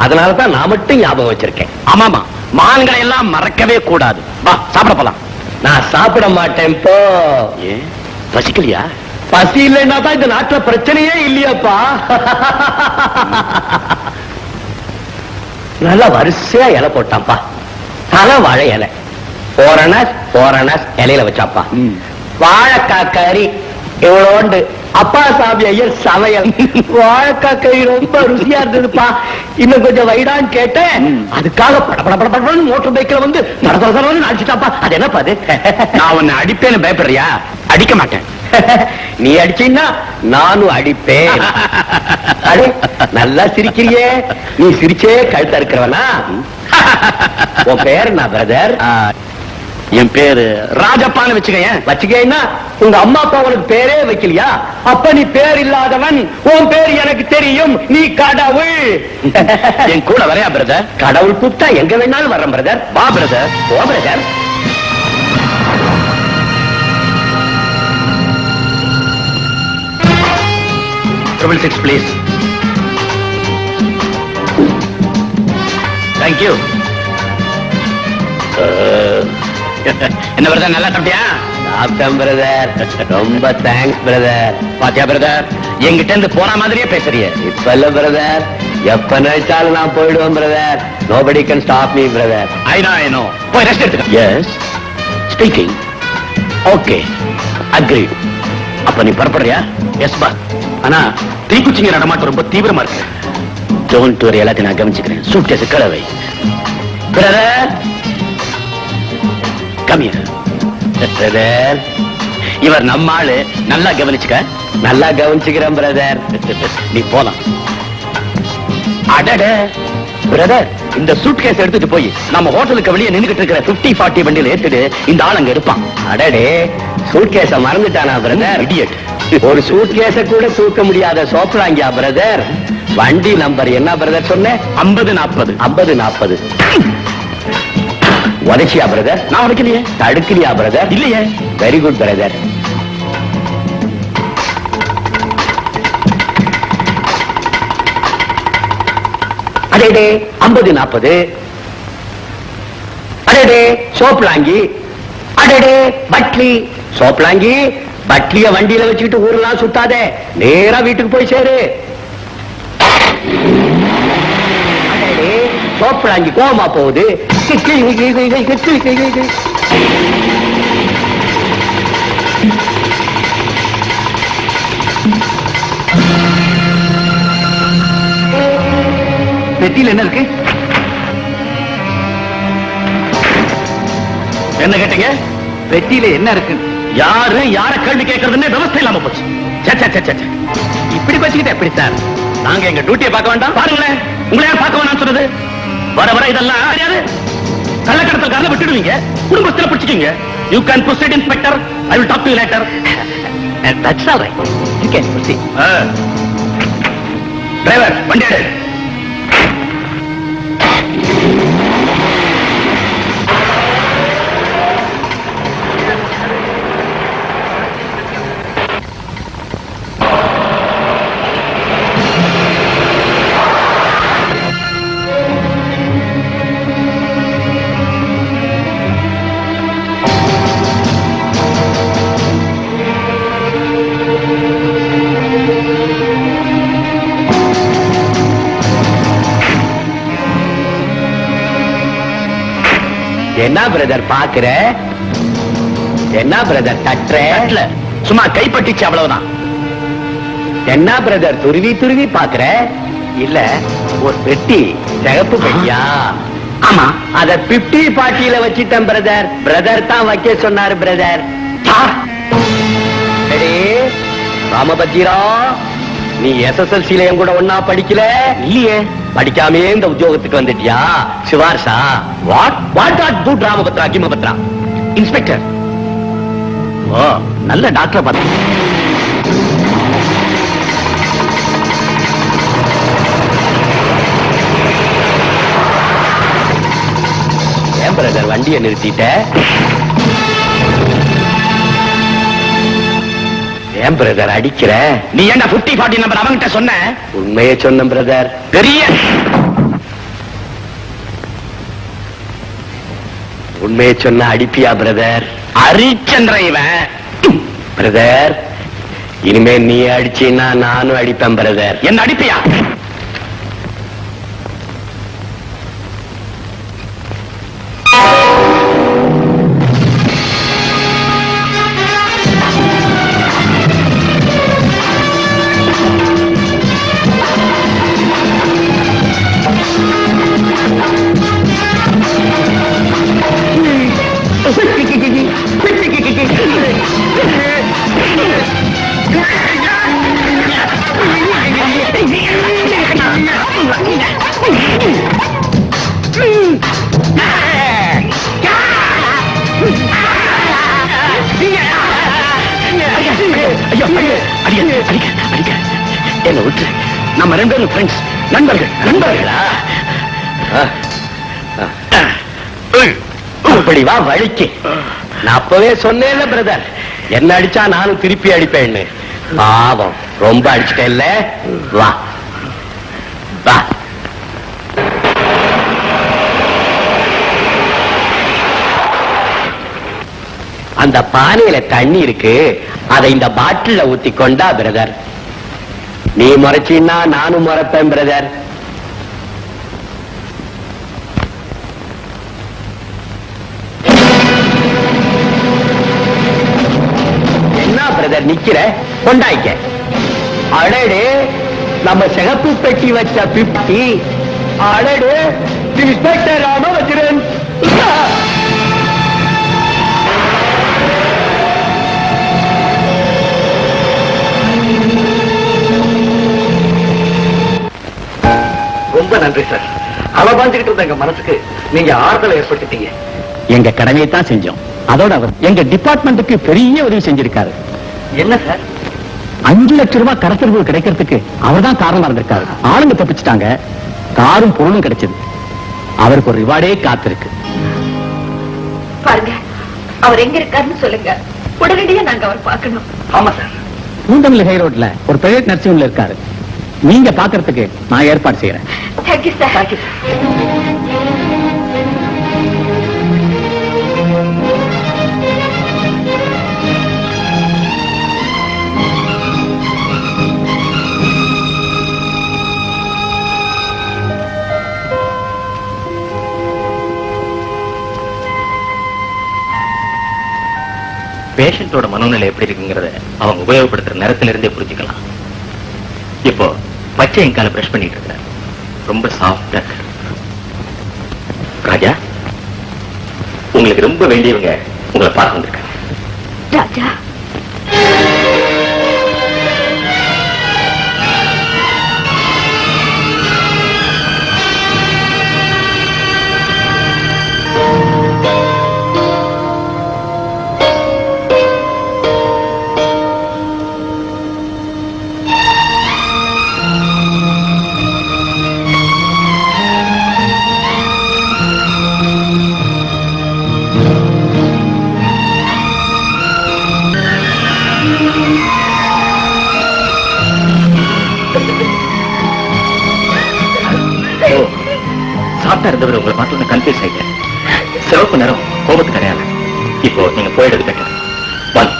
அதனாலதான் நான் மட்டும் ஞாபகம் வச்சிருக்கேன். ஆமாமா, மான்களை எல்லாம் மறக்கவே கூடாது. வா சாப்பிட போலாம். நான் சாப்பிட மாட்டேன் போ. ஏன் பசிக்கலையா? பசி இல்லைன்னா தான் இந்த நாட்டுல பிரச்சனையே இல்லையாப்பா. நல்லா வரிசையா இலை போட்டான்ப்பா. தலை வாழை இலை. போரணஸ் இலையில வச்சாப்பா. வாழைக்காய் கறி இவ்வளோண்டு. அப்பா சாமி ஐயர் சமையல். வாழைக்காய் கறி ரொம்ப ருசியா இருந்ததுப்பா. இன்னும் கொஞ்சம் வைடான்னு கேட்டேன். அதுக்காக படபடபடன்னு மோட்டர் பைக்ல வந்து தரதரன்னு அடிச்சுட்டாப்பா. அது என்னப்பா அது? நான் உன்னை அடிப்பேன்னு பயப்படுறியா? அடிக்க மாட்டேன். நீ அடிச்சீன்னா நானும் அடிப்பேன். அடே நல்லா சிரிக்கிறியே. நீ சிரிச்சே கழுத்தா இருக்கிறவனா? உன் பேர் என்ன பிரதர்? என் பேரு ராஜப்பான்னு வச்சுக்கேன்னா உங்க அம்மா அப்பா உனக்கு பேரே வைக்கலையா? அப்ப நீ பேர் இல்லாதவன். உன் பேர் எனக்கு தெரியும். நீ கடவுள். என் கூட வரையா பிரதர்? கடவுள் கூப்பிட்டா எங்க வேணாலும் வர்றேன் பிரதர். வா பிரதர். ஓ brother. Triple 6 please. Thank you. என்ன பிரதர், நல்லா சாப்பிட்டியா? சாப்பிட்டேன் பிரதர். ரொம்ப தேங்க்ஸ் பிரதர். பாத்தியா பிரதர், என்கிட்ட இருந்து போன மாதிரியே பேசுறிய. இப்ப இல்ல பிரதர், எப்ப நினைச்சாலும் நான் போயிடுவேன் brother. Nobody can stop me brother. I know. போய் ரெஸ்ட் எடுத்துக்க. Yes. Speaking. Okay. Agreed. அப்ப நீ புறப்படுறியா? எஸ் பா. ஆனா தீக்குச்சிங்க நடமாட்டம் ரொம்ப தீவிரமா இருக்கு. டோன்ட் வரி, எல்லாத்தையும் நான் கவனிச்சுக்கிறேன். சூட்கேஸ் கலவை. Brother come here. பிரதர் இவர் நம்ம ஆளு. நல்லா கவனிச்சுக்க. நல்லா கவனிச்சுக்கிறேன் பிரதர். நீ போலாம். அடட பிரதர், இந்த சூட்கேஸ் எடுத்துட்டு போய் நம்ம ஹோட்டலுக்கு வெளியே நின்னுகிட்டு இருக்கிற 50-40 வண்டியில ஏத்துட்டு இந்த ஆள் அங்க இருப்பான். அடடே, சூட்கேஸ மறந்துட்டானா பிரதர்? இடியட். ஒரு சூட்கேஸ கூட தூக்க முடியாத சோப்பலாங்கியா பிரதர்? வண்டி நம்பர் என்ன பிரதர் சொன்ன? 50-40. 50-40. உதைச்சியா பிரதர்? நான் உடைக்கலையே. தடுக்கலையா பிரதர்? இல்லையே. Very good brother. அடேடே 50-40. அடேடே சோப்லாங்கி. அடேடே பட்லி. சோப்லாங்கி பட்லிய வண்டியில வச்சுக்கிட்டு ஊரெல்லாம் சுத்தாதே. நேரா வீட்டுக்கு போய் சேரு. சோப்லாங்கி கோவமா போகுது. பெட்டியில் என்ன இருக்கு? என்ன கேட்டீங்க?
பெட்டியில என்ன இருக்கு?
யாரு யார கேள்வி கேட்கறதுன்னு விவசாயம் இல்லாம போச்சு.
இப்படி வச்சுக்கிட்டு எப்படி சார்?
நாங்க எங்க டியூட்டியை பார்க்க வேண்டாம்? பாருங்களேன், உங்களை யார் பார்க்க வேணாம்னு சொன்னது? வர வர இதெல்லாம் தெரியாது. கள்ளக்கடத்தல்காரல விட்டுடுவீங்க, குடும்பத்துல பிடிச்சிக்கீங்க. You can proceed inspector. I will talk to you later.
That's all right. You can proceed.
Driver, வண்டி எடு.
என்ன பிரதர் பாக்குற? என்ன பிரதர் தட்டுற?
சும்மா கைப்பற்றிச்சு, அவ்வளவுதான்.
என்ன பிரதர் துருவி துருவி பாக்குற? இல்ல ஒரு பெட்டி, சிகப்பு பெட்டியா?
ஆமா,
அத 50 பார்ட்டியில வச்சிட்டேன் பிரதர். பிரதர் தான் வைக்க சொன்னாரு பிரதர். ராமபத்திரா, நீ SSLC-ல என் கூட ஒன்னா படிக்கல?
இல்லையே.
படிக்காமே இந்த உத்தியோகத்துக்கு வந்துட்டியா? சிவார்சா வாட் டு ராமபத்ரா கிமபத்ரா?
இன்ஸ்பெக்டர். ஓ, நல்ல டாக்டர் பார்த்து.
ஏன் பிரதர் வண்டியை நிறுத்திட்ட? ஏன் பிரதர் அடிக்கிற?
நீ என்ன 50-40 நம்பர் அவங்கிட்ட சொன்ன?
உண்மையை சொன்ன பிரதர்.
பெரிய
உண்மையை சொன்ன அடிப்பியா பிரதர்?
அரிச்சந்திர இவன்.
பிரதர், இனிமே நீ அடிச்சீன்னா நானும் அடிப்பேன் பிரதர்.
என்ன அடிப்பியா?
என்ன விட்டு,
நம்ம 2 பேரும் ஃப்ரெண்ட்ஸ், நண்பர்கள்.
நண்பர்களா? அப்படி வா வழிக்கு. நான் அப்பவே சொன்னேன்ல பிரதர், என்ன அடிச்சா நானும் திருப்பி அடிப்பேன்னு. பாவம், ரொம்ப அடிச்சிட்டேன்ல. வா வா. அந்த பானையில தண்ணி இருக்கு, அதை இந்த பாட்டில ஊத்தி கொண்டா பிரதர். நீ முறைச்சின்னா நானும் முறைப்பேன் பிரதர். என்ன பிரதர் நிக்கிற? கொண்டாய்க்க. அடடு, நம்ம சிகப்பு பெட்டி வச்ச 50. அடடு, இன்ஸ்பெக்டர் ராமபத்ரன்.
ரொம்ப நன்றி சார். அளவாஞ்சுக்கிட்டு இருந்த எங்க மனசுக்கு நீங்க ஆறுதலை ஏற்படுத்திட்டீங்க.
எங்க கடமையை தான் செஞ்சோம். அதோட அவர் எங்க டிபார்ட்மெண்ட்டுக்கு பெரிய உதவி செஞ்சிருக்காரு.
என்ன சார்?
5 லட்சம் ரூபாய் கடத்தல் கிடைக்கிறதுக்கு அவர் தான் காரணமா இருந்திருக்காரு. ஆளுங்க தப்பிச்சுட்டாங்க, காரும் பொருளும் கிடைச்சது. அவருக்கு ஒரு ரிவார்டே காத்திருக்கு.
பாருங்க, அவர் எங்க இருக்காருன்னு சொல்லுங்க, உடனடியா நாங்க அவர் பார்க்கணும்.
ஆமா சார்.
பூந்தமல்லி ஹை ரோட்ல ஒரு பிரைவேட் நர்சிங் ஹோம்ல இருக்காரு. நீங்க பாக்குறதுக்கு நான் ஏற்பாடு செய்யறேன்.
Thank you sir.
Thank you sir.
பேஷண்டோட மனோநிலை எப்படி இருக்குங்கிறத அவங்க உபயோகப்படுத்துற நேரத்துல இருந்தே புரிஞ்சுக்கலாம். இப்போ பச்சை எங்கால பிரஷ் பண்ணிட்டு இருக்கிற ரொம்ப சாஃப்டா. ராஜா, உங்களுக்கு ரொம்ப வேண்டியவங்க உங்களை பார்க்க வந்திருக்காங்க.
ராஜா,
சாப்பிட்டா இருந்தவர் உங்களை பார்த்து கன்ஃபியூஸ் ஆயிட்டேன். சிவப்பு நேரம் கோபத்துக்கு அடையாளம். இப்போ நீங்க போயிடுறது பெட்டர். வாங்க.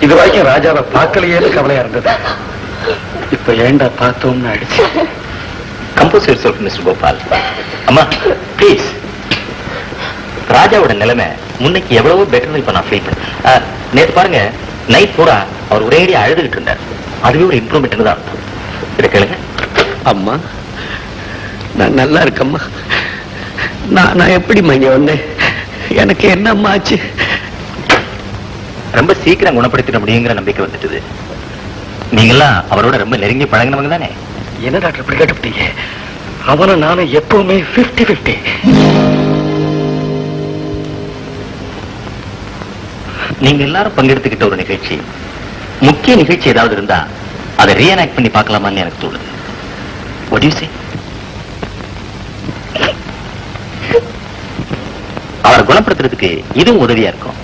இது வரைக்கும் ராஜாவை பார்க்கலையேன்னு கவலையா இருந்தது. இப்ப ஏண்டா பார்த்தோம்னு ஆயிடுச்சு.
Compose yourself mister Gopal. அம்மா ப்ளீஸ். ராஜாவோட நிலைமை முன்னைக்கு எவ்வளவோ பெட்டர் இப்ப நான் ஃபீல் பண்ணேன். நேற்று பாருங்க, நைட் பூரா அவர் ஒரேடியா அழுதுகிட்டு இருந்தார். அதுவே ஒரு இம்ப்ரூவ்மெண்ட் தான். இதை கேளுங்க.
அம்மா, நான் நல்லா இருக்கம்மா. நான் எப்படிம்மா இங்க வந்தேன்? எனக்கு என்னம்மா ஆச்சு?
ரொம்ப சீக்கிரம் குணப்படுத்திட முடியுங்கிற நம்பிக்கை வந்துட்டுது. நீங்கெல்லாம் அவரோட ரொம்ப நெருங்கி பழகினவங்க தானே?
என்ன டாக்டர் இப்படி கேட்டுட்டீங்க? அவனை நானும் எப்பவுமே 50-50.
நீங்க எல்லாரும் பங்கெடுத்துக்கிட்ட ஒரு நிகழ்ச்சி, முக்கிய நிகழ்ச்சி ஏதாவது இருந்தா அதை ரீஎனாக்ட் பண்ணி பார்க்கலாமான்னு எனக்கு தோணுது. What do you say? அவரை குணப்படுத்துறதுக்கு இதுவும் உதவியா இருக்கும்.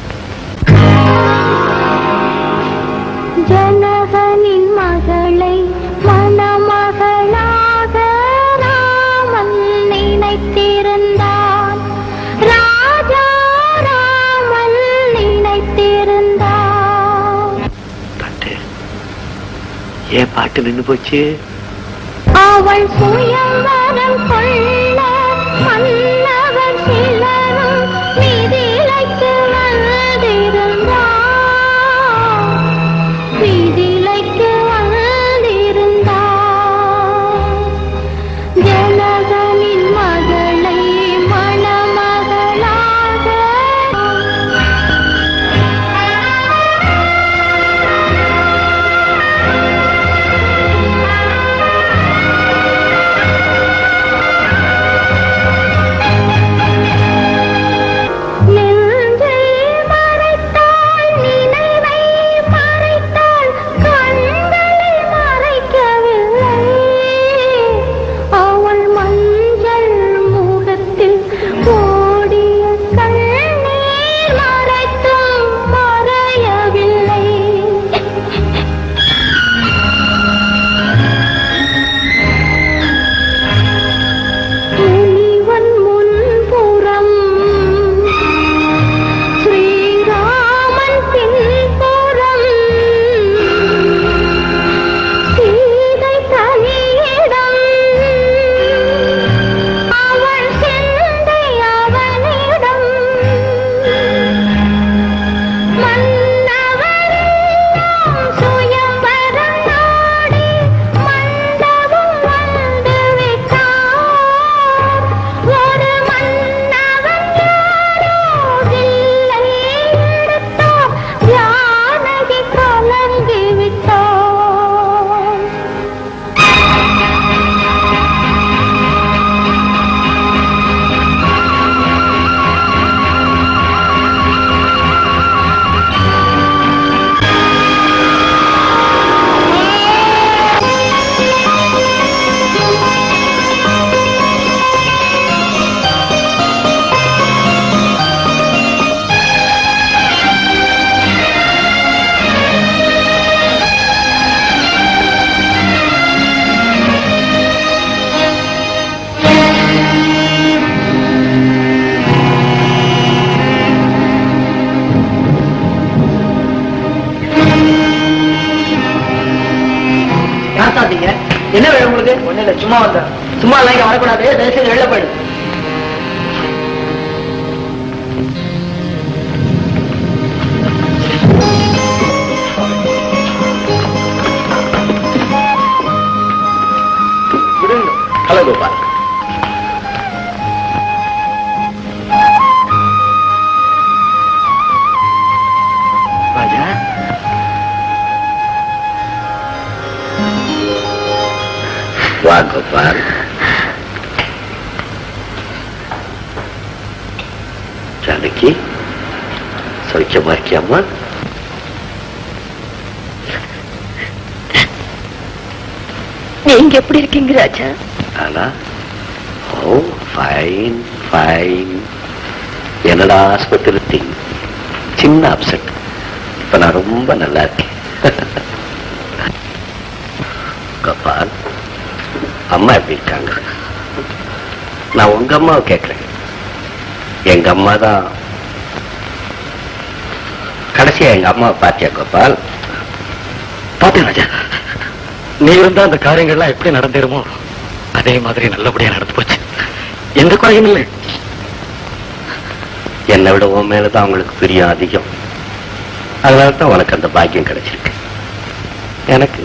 ஜனகனின் மகளை மணமகளாக ராமன் நினைத்திருந்தான். ராஜா ராமன் நினைத்திருந்தான்.
ஏன் பாட்டு நின்று போச்சு?
அவள் சுயவரம் கொள்ள மன்னவர் சிலரும் மிதிலைக்கு வந்திருந்தார். மிதிலைக்கு வந்திருந்தார். ஜனகனின் மகளை மணமகளாக
என்ன வேணும் உங்களுக்கு? ஒண்ணு இல்ல, சும்மா வந்தேன். சும்மா எல்லாம் இங்க வரக்கூடாது. தயவுசெய்து வெளில போயிடு.
வா கோபால். ஜானகி சௌக்கியமா இருக்கியாமா?
நீங்க எப்படி இருக்கீங்க ராஜா?
ஆனா ஓ ஃபைன் ஃபைன். என்னடா ஆஸ்பத்திரி சின்ன அப்செட். இப்ப நான் ரொம்ப நல்லா இருக்கேன். கோபால், அம்மா எப்படி இருக்காங்க? நான் உங்க அம்மாவை கேட்கிறேன். எங்க அம்மா தான் கடைசியா எங்க அம்மாவை பாத்தியா கோபால்?
பாத்தேன் ராஜா. நீ இருந்தா அந்த காரியங்கள்லாம் எப்படி நடந்தேருமோ அதே மாதிரி நல்லபடியா நடந்து போச்சு. எந்த குறையும் இல்லை.
என்னை விட உன் மேலதான் அவங்களுக்கு பிரியம் அதிகம். அதனாலதான் உனக்கு அந்த பாக்கியம் கிடைச்சிருக்கு. எனக்கு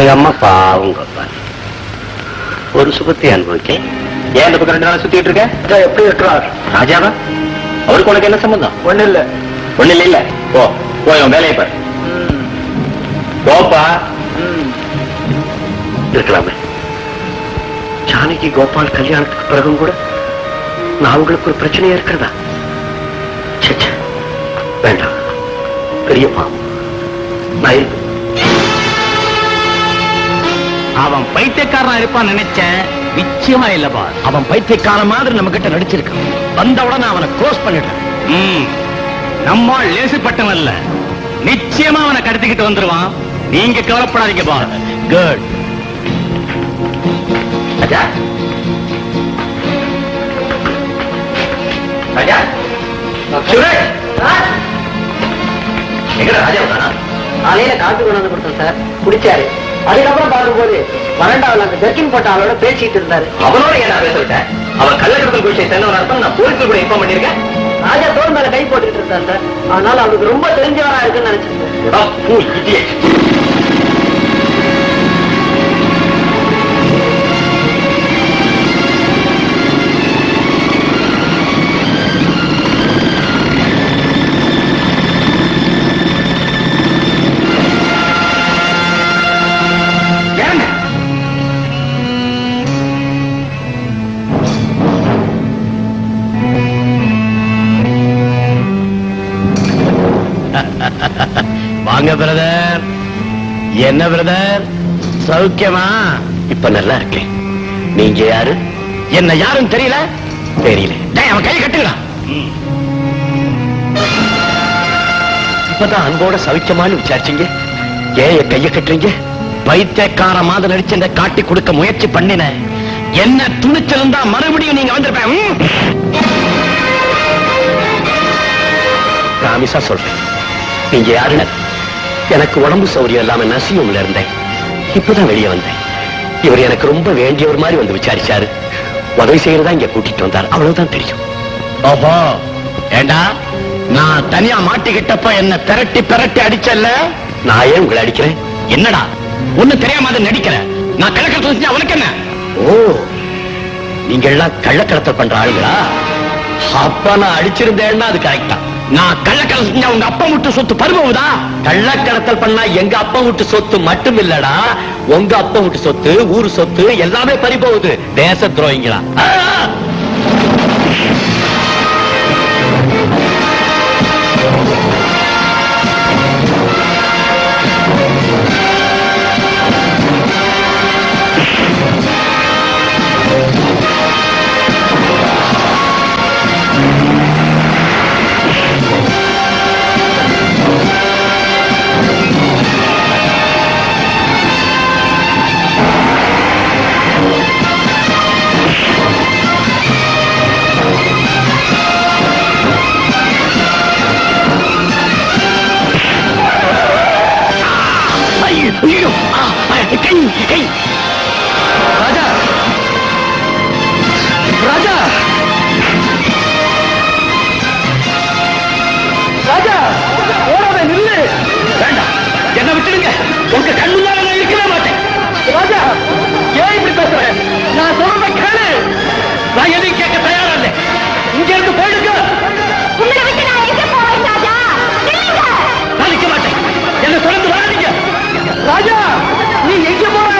எங்க அம்மா பாவம் கோபால். ஒரு சுகத்தை அனுபவிக்க. ஏன் இந்த பக்கம் 2 நாள் சுத்திட்டு இருக்க?
எப்படி இருக்கிறார்
ராஜாவா? அவருக்கு உனக்கு என்ன சம்பந்தம்?
ஒண்ணு இல்ல.
ஒண்ணு இல்ல. போ போய் உன் வேலையை பாரு. போப்பா. இருக்கலாமே. ஜானகி கோபால் கல்யாணத்துக்கு பிறகும் கூட நான் உங்களுக்கு ஒரு பிரச்சனையா இருக்கிறதா? சே, வேண்டாம். பெரியப்பா நான்
அவன் பைத்தியக்காரனா இருப்பான்னு நினைச்சேன். நிச்சயமா இல்லப்பா.
அவன் பைத்தியக்கார மாதிரி நம்ம கிட்ட நடிச்சிருக்கான். வந்த உடனே அவனை க்ளோஸ் பண்ணிடுறேன்.
நம்ம லேசுப்பட்டவன் இல்ல. நிச்சயமா அவனை கடத்திக்கிட்டு வந்துருவான். நீங்க கவலைப்படாதீங்க பா.
குட்.
ராஜா, ராஜா, சுரேஷ், எங்கடா ராஜா வந்தானா?
காலையில காட்டு கொண்டு வந்து கொடுத்தேன் சார், குடிச்சாரு. அதுக்கப்புறம் பார்க்கும்போது வறண்டாவில் அந்த ஜர்க்கின் போட்ட ஆளோட பேசிட்டு இருந்தாரு.
அவனோட என்ன பேச விட்டேன்? அவன் கள்ளக்கடத்தல் குறிச்சு சேர்ந்தவன் அர்த்தம் நான் போலீஸ்ல கூட இன்ஃபார்ம் பண்ணிருக்கேன்.
ராஜா தோல் மேல கை போட்டுட்டு இருந்தார் சார். அதனால அவருக்கு ரொம்ப தெரிஞ்சவரா இருக்குன்னு நினைச்சிருந்தேன்.
வாங்க பிரதர். என்ன பிரதர், சௌக்கியமா?
இப்ப நல்லா இருக்கேன். நீங்க யாரு?
என்ன யாருன்னு தெரியல?
தெரியல.
டேய், அவன் கை கட்டுங்கடா. இப்பதான் அன்போட சௌக்கியமானு விசாரிச்சீங்க. ஏன் என் கைய கட்டுறீங்க? பைத்தியக்கார மாதிரி நடிச்சு இந்த காட்டி கொடுக்க முயற்சி பண்ணின. என்ன துணிச்சிருந்தா மறுபடியும் நீங்க வந்திருப்பேன். பிராமிஸா சொல்றேன். நீங்க யாருன்னு? எனக்கு உடம்பு சௌரியம் இல்லாம நசியும்ல இருந்தேன். இப்பதான் வெளியே வந்தேன். இவர் எனக்கு ரொம்ப வேண்டியவர் மாதிரி வந்து விசாரிச்சாரு. உதவி செய்யறதா இங்க கூட்டிட்டு வந்தார். அவ்வளவுதான் தெரியும். ஓஹோ, ஏண்டா நான் தனியா மாட்டிக்கிட்டப்ப என்ன பெரட்டி பெரட்டி அடிச்சல்ல? நான் ஏன் உங்களை அடிக்கிறேன்? என்னடா ஒண்ணு தெரியாம அதை நடிக்கிற? நான் கள்ளக்கடத்தல் செஞ்சா உனக்கு என்ன? ஓ, நீங்க எல்லாம் கள்ளக்கடத்தல் பண்ற ஆளுங்களா? அப்ப நான் அடிச்சிருந்தேன்னா அது கரெக்டா. நான் கள்ளக்கடத்தல் செஞ்சா உங்க அப்பா விட்டு சொத்து பறிபோகுதா? கள்ளக்கடத்தல் பண்ணா எங்க அப்பா விட்டு சொத்து மட்டும் இல்லடா, உங்க அப்பா விட்டு சொத்து, ஊரு சொத்து எல்லாமே பறிபோகுது. தேச துரோகிங்களா? ராஜா, ராஜா, ராஜா, ஓடாத, நில்லு. வேண்டாம், என்ன விட்டுடுங்க. உங்க கண்ணுனால நான் இருக்கவே மாட்டேன். ராஜா, ஏன் இப்படி பேசுற? நான் சொல்றத கேளு. நான் எதையும் கேட்க தயாரா இல்லை. இங்க இருந்து போயிடுங்க.
உங்களை விட்டு நான் எங்க போவேன் ராஜா? நில்லுங்க.
நான் நிக்க மாட்டேன். என்ன தொடர்ந்து வராதீங்க. ராஜா, நீ எங்க போற?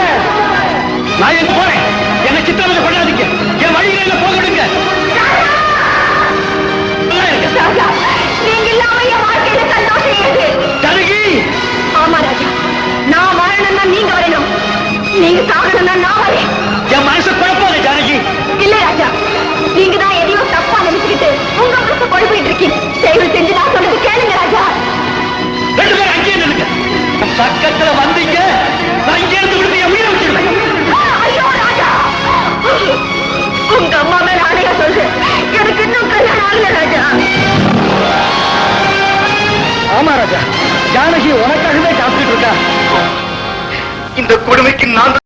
பக்கத்துல வந்தீங்க நான் இங்க இருந்து விடுத்து என் உயிரை வச்சிருவேன்.
ஐயோ ராஜா, உங்க அம்மா மேல ஆணையா சொல்லு, எனக்கு இன்னும் கல்யாணம் ஆகல ராஜா.
ஆமா ராஜா, ஜானகி உனக்காகவே காத்துட்டு இருக்கா.
இந்த கொடுமைக்கு நான்